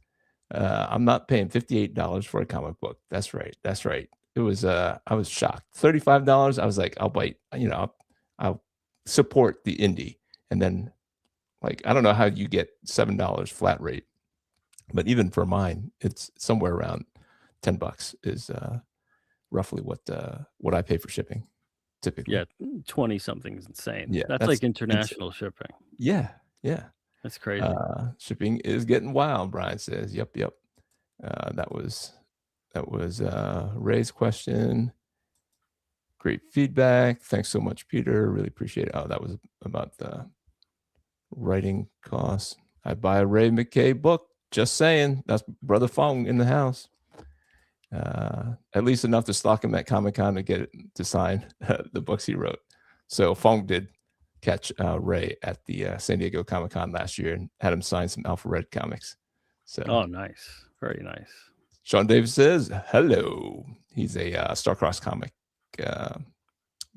Speaker 1: I'm not paying $58 for a comic book. That's right. That's right. It was I was shocked. $35. I was like, I'll bite, I'll support the indie. And then like I don't know how you get $7 flat rate, but even for mine, it's somewhere around $10 is roughly what I pay for shipping typically.
Speaker 2: Yeah, 20 something is insane.
Speaker 1: Yeah,
Speaker 2: That's
Speaker 1: that's
Speaker 2: like
Speaker 1: insane.
Speaker 2: international shipping.
Speaker 1: Yeah, yeah.
Speaker 2: That's crazy.
Speaker 1: Shipping is getting wild, Brian says. Yep, yep. That was Ray's question. Great feedback. Thanks so much, Peter. Really appreciate it. Oh, that was about the writing costs. I buy a Ray McKay book. Just saying. That's Brother Fong in the house. At least enough to stock him at Comic Con to get it to sign the books he wrote. So Fong did catch Ray at the San Diego Comic Con last year and had him sign some Alpha Red comics. So
Speaker 2: Oh, nice. Very nice.
Speaker 1: Sean Davis says hello. He's a Starcross comic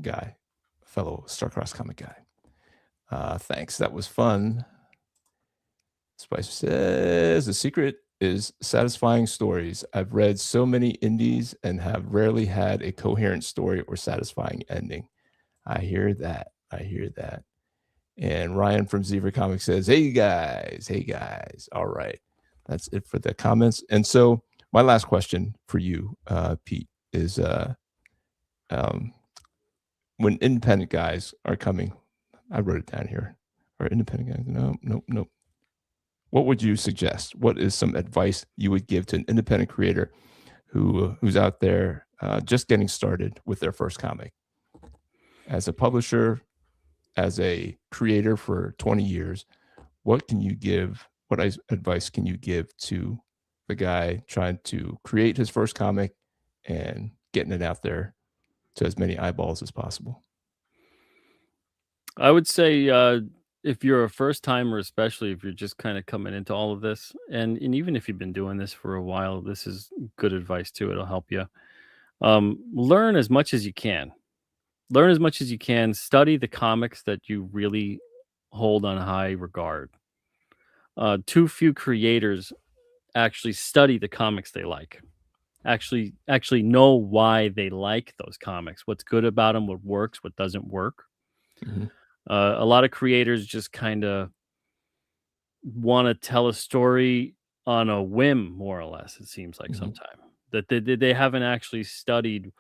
Speaker 1: guy, fellow Starcross comic guy. Thanks. That was fun. Spicer says the secret is satisfying stories. I've read so many indies and have rarely had a coherent story or satisfying ending. I hear that. I hear that. And Ryan from Zebra Comics says, hey guys, hey guys. All right. That's it for the comments. And so my last question for you, Pete, is when independent guys are coming, I wrote it down here. Are independent guys? No, nope, nope. What would you suggest? What is some advice you would give to an independent creator who's out there just getting started with their first comic? As a publisher, as a creator for 20 years, what can you give? Advice can you give to the guy trying to create his first comic and getting it out there to as many eyeballs as possible?
Speaker 2: I would say, if you're a first timer, especially if you're just kinda coming into all of this, and even if you've been doing this for a while, this is good advice too, it'll help you. Learn as much as you can. Learn as much as you can, study the comics that you really hold on high regard. Too few creators actually study the comics they like. Actually know why they like those comics, what's good about them, what works, what doesn't work.
Speaker 1: Mhm.
Speaker 2: A lot of creators just kinda wanna tell a story on a whim, more or less, it seems like
Speaker 1: Mhm.
Speaker 2: sometime. That they haven't actually studied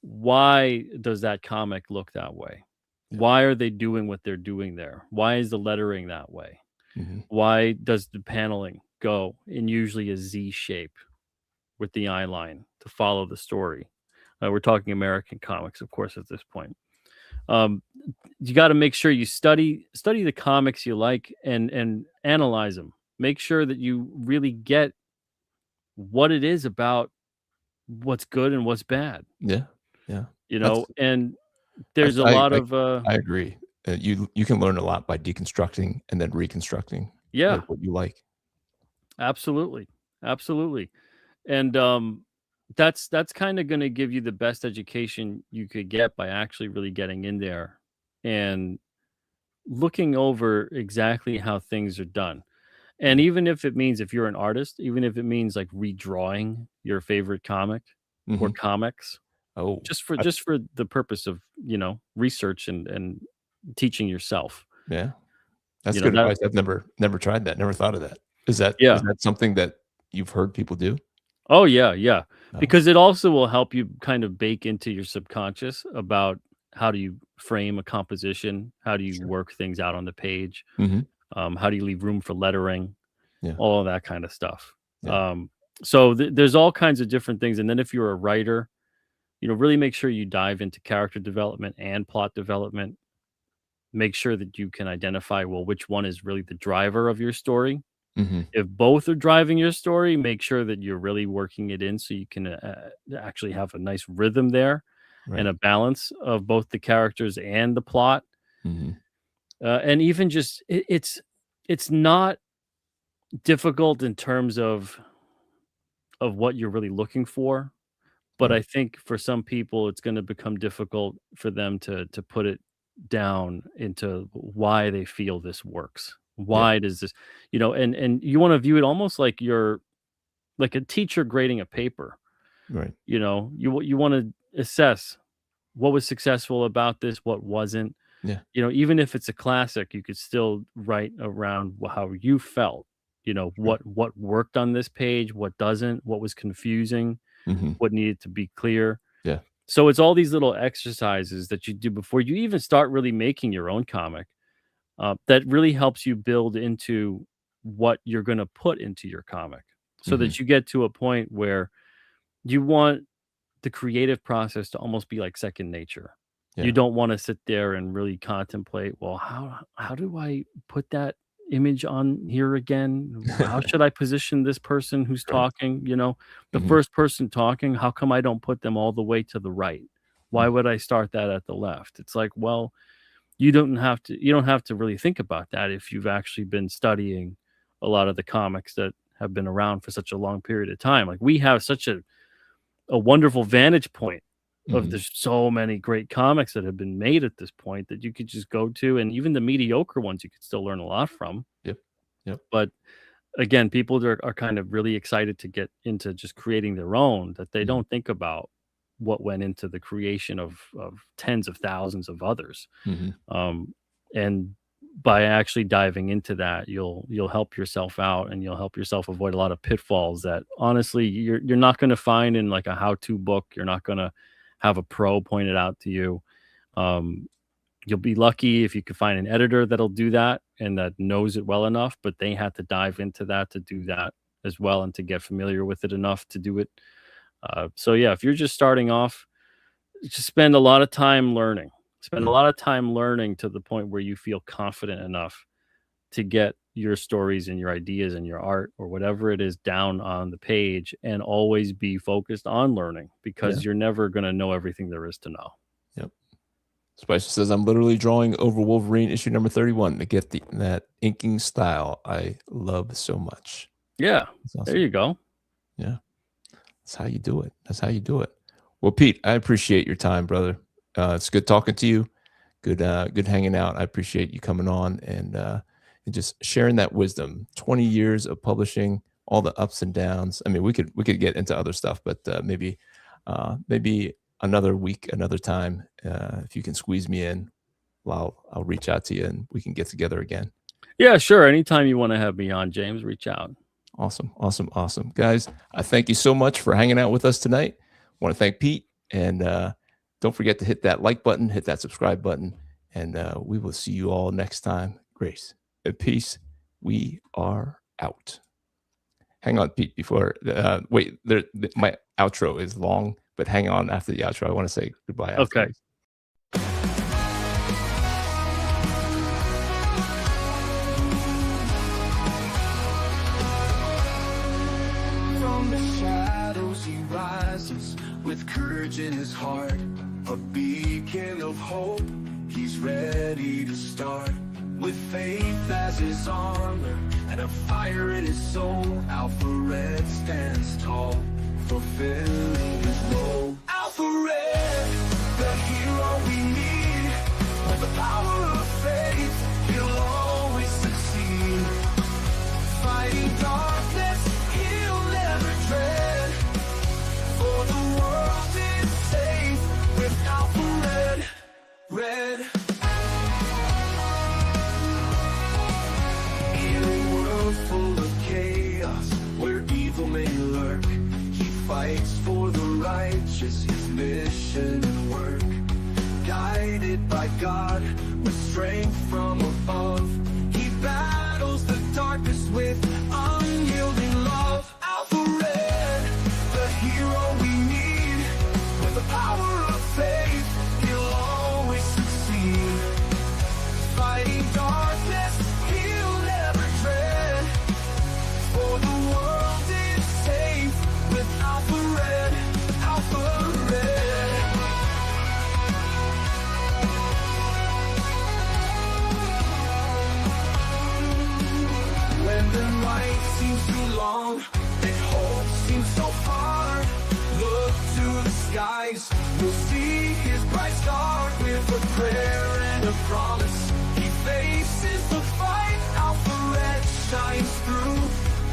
Speaker 2: why does that comic look that way?
Speaker 1: Yeah.
Speaker 2: Why are they doing what they're doing there? Why is the lettering that way?
Speaker 1: Mhm.
Speaker 2: Why does the paneling go in usually a Z shape with the eye line to follow the story? We're talking American comics, of course, at this point. Um, you got to make sure you study the comics you like and analyze them. Make sure that you really get what it is about what's good and what's bad.
Speaker 1: Yeah. Yeah.
Speaker 2: You
Speaker 1: That's
Speaker 2: know, and
Speaker 1: I
Speaker 2: there's a
Speaker 1: I
Speaker 2: lot
Speaker 1: I
Speaker 2: of
Speaker 1: I agree. You can learn a lot by deconstructing and then reconstructing,
Speaker 2: yeah,
Speaker 1: like, what you like.
Speaker 2: absolutely, absolutely. And that's kind of going to give you the best education you could get by actually really getting in there and looking over exactly how things are done. And
Speaker 1: Yeah.
Speaker 2: even if it means if you're an artist, even if it means like redrawing your favorite comic or
Speaker 1: Mhm.
Speaker 2: comics,
Speaker 1: Oh, I
Speaker 2: just for the purpose of, research and teaching yourself.
Speaker 1: yeah. That's
Speaker 2: You know,
Speaker 1: good
Speaker 2: that
Speaker 1: advice. I've never tried that, never thought of that. Is
Speaker 2: Yeah.
Speaker 1: that something that you've heard people do?
Speaker 2: Oh, yeah, yeah.
Speaker 1: Oh,
Speaker 2: Because it also will help you kind of bake into your subconscious about how do you frame a composition, how do you
Speaker 1: sure.
Speaker 2: work things out on the page,
Speaker 1: Mhm.
Speaker 2: how do you leave room for lettering,
Speaker 1: Yeah,
Speaker 2: all of that kind of stuff.
Speaker 1: yeah.
Speaker 2: Um, so there's all kinds of different things, and then if you're a writer, really make sure you dive into character development and plot development. Make sure that you can identify, well, which one is really the driver of your story.
Speaker 1: Mhm.
Speaker 2: If both are driving your story, make sure that you're really working it in so you can actually have a nice rhythm there and
Speaker 1: Right.
Speaker 2: a balance of both the characters and the plot.
Speaker 1: Mhm.
Speaker 2: And even just it's not difficult in terms of what you're really looking for. But I
Speaker 1: Right.
Speaker 2: think for some people, it's gonna become difficult for them to put it down into why they feel this works.
Speaker 1: Yeah.
Speaker 2: Why does this and you wanna view it almost like you're like a teacher grading a paper,
Speaker 1: Right.
Speaker 2: you wanna assess what was successful about this, what wasn't.
Speaker 1: Yeah.
Speaker 2: Even if it's a classic, you could still write around how you felt,
Speaker 1: Sure.
Speaker 2: what worked on this page, what doesn't, what was confusing,
Speaker 1: Mhm.
Speaker 2: what needed to be clear.
Speaker 1: Yeah.
Speaker 2: So it's all these little exercises that you do before you even start really making your own comic, that really helps you build into what you're going to put into your comic, so
Speaker 1: Mhm.
Speaker 2: that you get to a point where you want the creative process to almost be like second nature. You
Speaker 1: Yeah.
Speaker 2: don't want to sit there and really contemplate, well, how do I put that image on here again? How should I position this person who's
Speaker 1: Right.
Speaker 2: talking? The
Speaker 1: Mhm.
Speaker 2: first person talking, how come I don't put them all the way to the right? Why
Speaker 1: Mhm.
Speaker 2: would I start that at the left? It's like, well, you don't have to really think about that if you've actually been studying a lot of the comics that have been around for such a long period of time. Like we have such a wonderful vantage point of
Speaker 1: Mhm.
Speaker 2: there's so many great comics that have been made at this point that you could just go to, and even the mediocre ones you could still learn a lot from.
Speaker 1: Yep. Yep.
Speaker 2: But again, people are kind of really excited to get into just creating their own, that they
Speaker 1: Mhm.
Speaker 2: don't think about what went into the creation of tens of thousands of others.
Speaker 1: Mhm.
Speaker 2: um, and by actually diving into that, you'll help yourself out, and you'll help yourself avoid a lot of pitfalls that honestly you're not going to find in like a how-to book. You're not going to have a pro point it out to you. um, you'll be lucky if you can find an editor that'll do that and that knows it well enough, but they had to dive into that to do that as well, and to get familiar with it enough to do it. So yeah, if you're just starting off, just spend a lot of time learning. Spend a
Speaker 1: Right.
Speaker 2: lot of time learning to the point where you feel confident enough to get your stories and your ideas and your art or whatever it is down on the page, and always be focused on learning,
Speaker 1: Yeah.
Speaker 2: because you're never going to know everything there is to know.
Speaker 1: Yep. Spicer says, "I'm literally drawing over Wolverine issue number 31 to get that inking style I love so much."
Speaker 2: Yeah,
Speaker 1: That's
Speaker 2: there
Speaker 1: awesome.
Speaker 2: you go.
Speaker 1: Yeah. That's how you do it. That's how you do it. Well, Pete, I appreciate your time, brother. It's good talking to you. Good hanging out. I appreciate you coming on and just sharing that wisdom. 20 years of publishing, all the ups and downs. I mean, we could get into other stuff, but maybe another week, another time, if you can squeeze me in, well, I'll reach out to you and we can get together again.
Speaker 2: Yeah, sure. Anytime you want to have me on, James, reach out.
Speaker 1: Awesome, awesome, awesome. Guys, I thank you so much for hanging out with us tonight. I want to thank Pete, and don't forget to hit that like button, hit that subscribe button, and we will see you all next time. Grace and peace. We are out. Hang on, Pete, before wait, my outro is long, but hang on after the outro. I want to say goodbye
Speaker 2: Okay.
Speaker 1: afterwards.
Speaker 3: From the shadows he rises with courage in his heart, a beacon of hope. He's ready to start with faith as his armor and a fire in his soul. Alpha Red stands tall, fulfilling his role. Alpha Red, the hero we need. With the power of faith, he'll always succeed. Fighting darkness, he'll never dread. For the world is safe with Alpha Red. Red. In a world full of chaos, ambition and work. Guided by God, with strength from above, he battles the darkness with unyielding love. Alpha Red, the hero we need, with the power of faith, he'll always succeed. Fighting darkness, he'll never dread, for the world is safe with Alpha Red, Alpha Red. When the night seems too long and hope seems so far, look to the skies, we'll see his bright star. With a prayer and a promise, he faces the fight. Alpha Red shines through,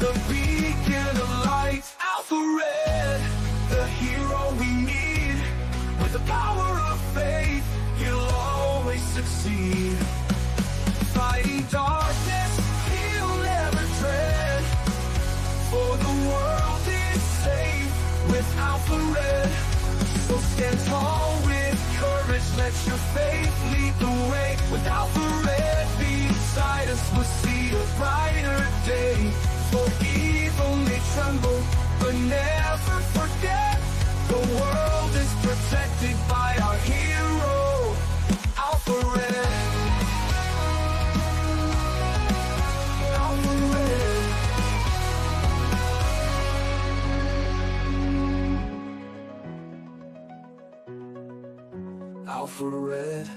Speaker 3: the beacon of light. Alpha Red, the hero we need, with the power of faith, he'll always succeed. Fighting darkness, he'll never dread, for the world is safe with Alpha Red. So stand tall with courage, let your faith lead the way. With Alpha Red beside us, we'll see a brighter day. For evil may tremble, but never forget, the world is protected by our hero, Alpha Red. Alpha Red. Alpha Red.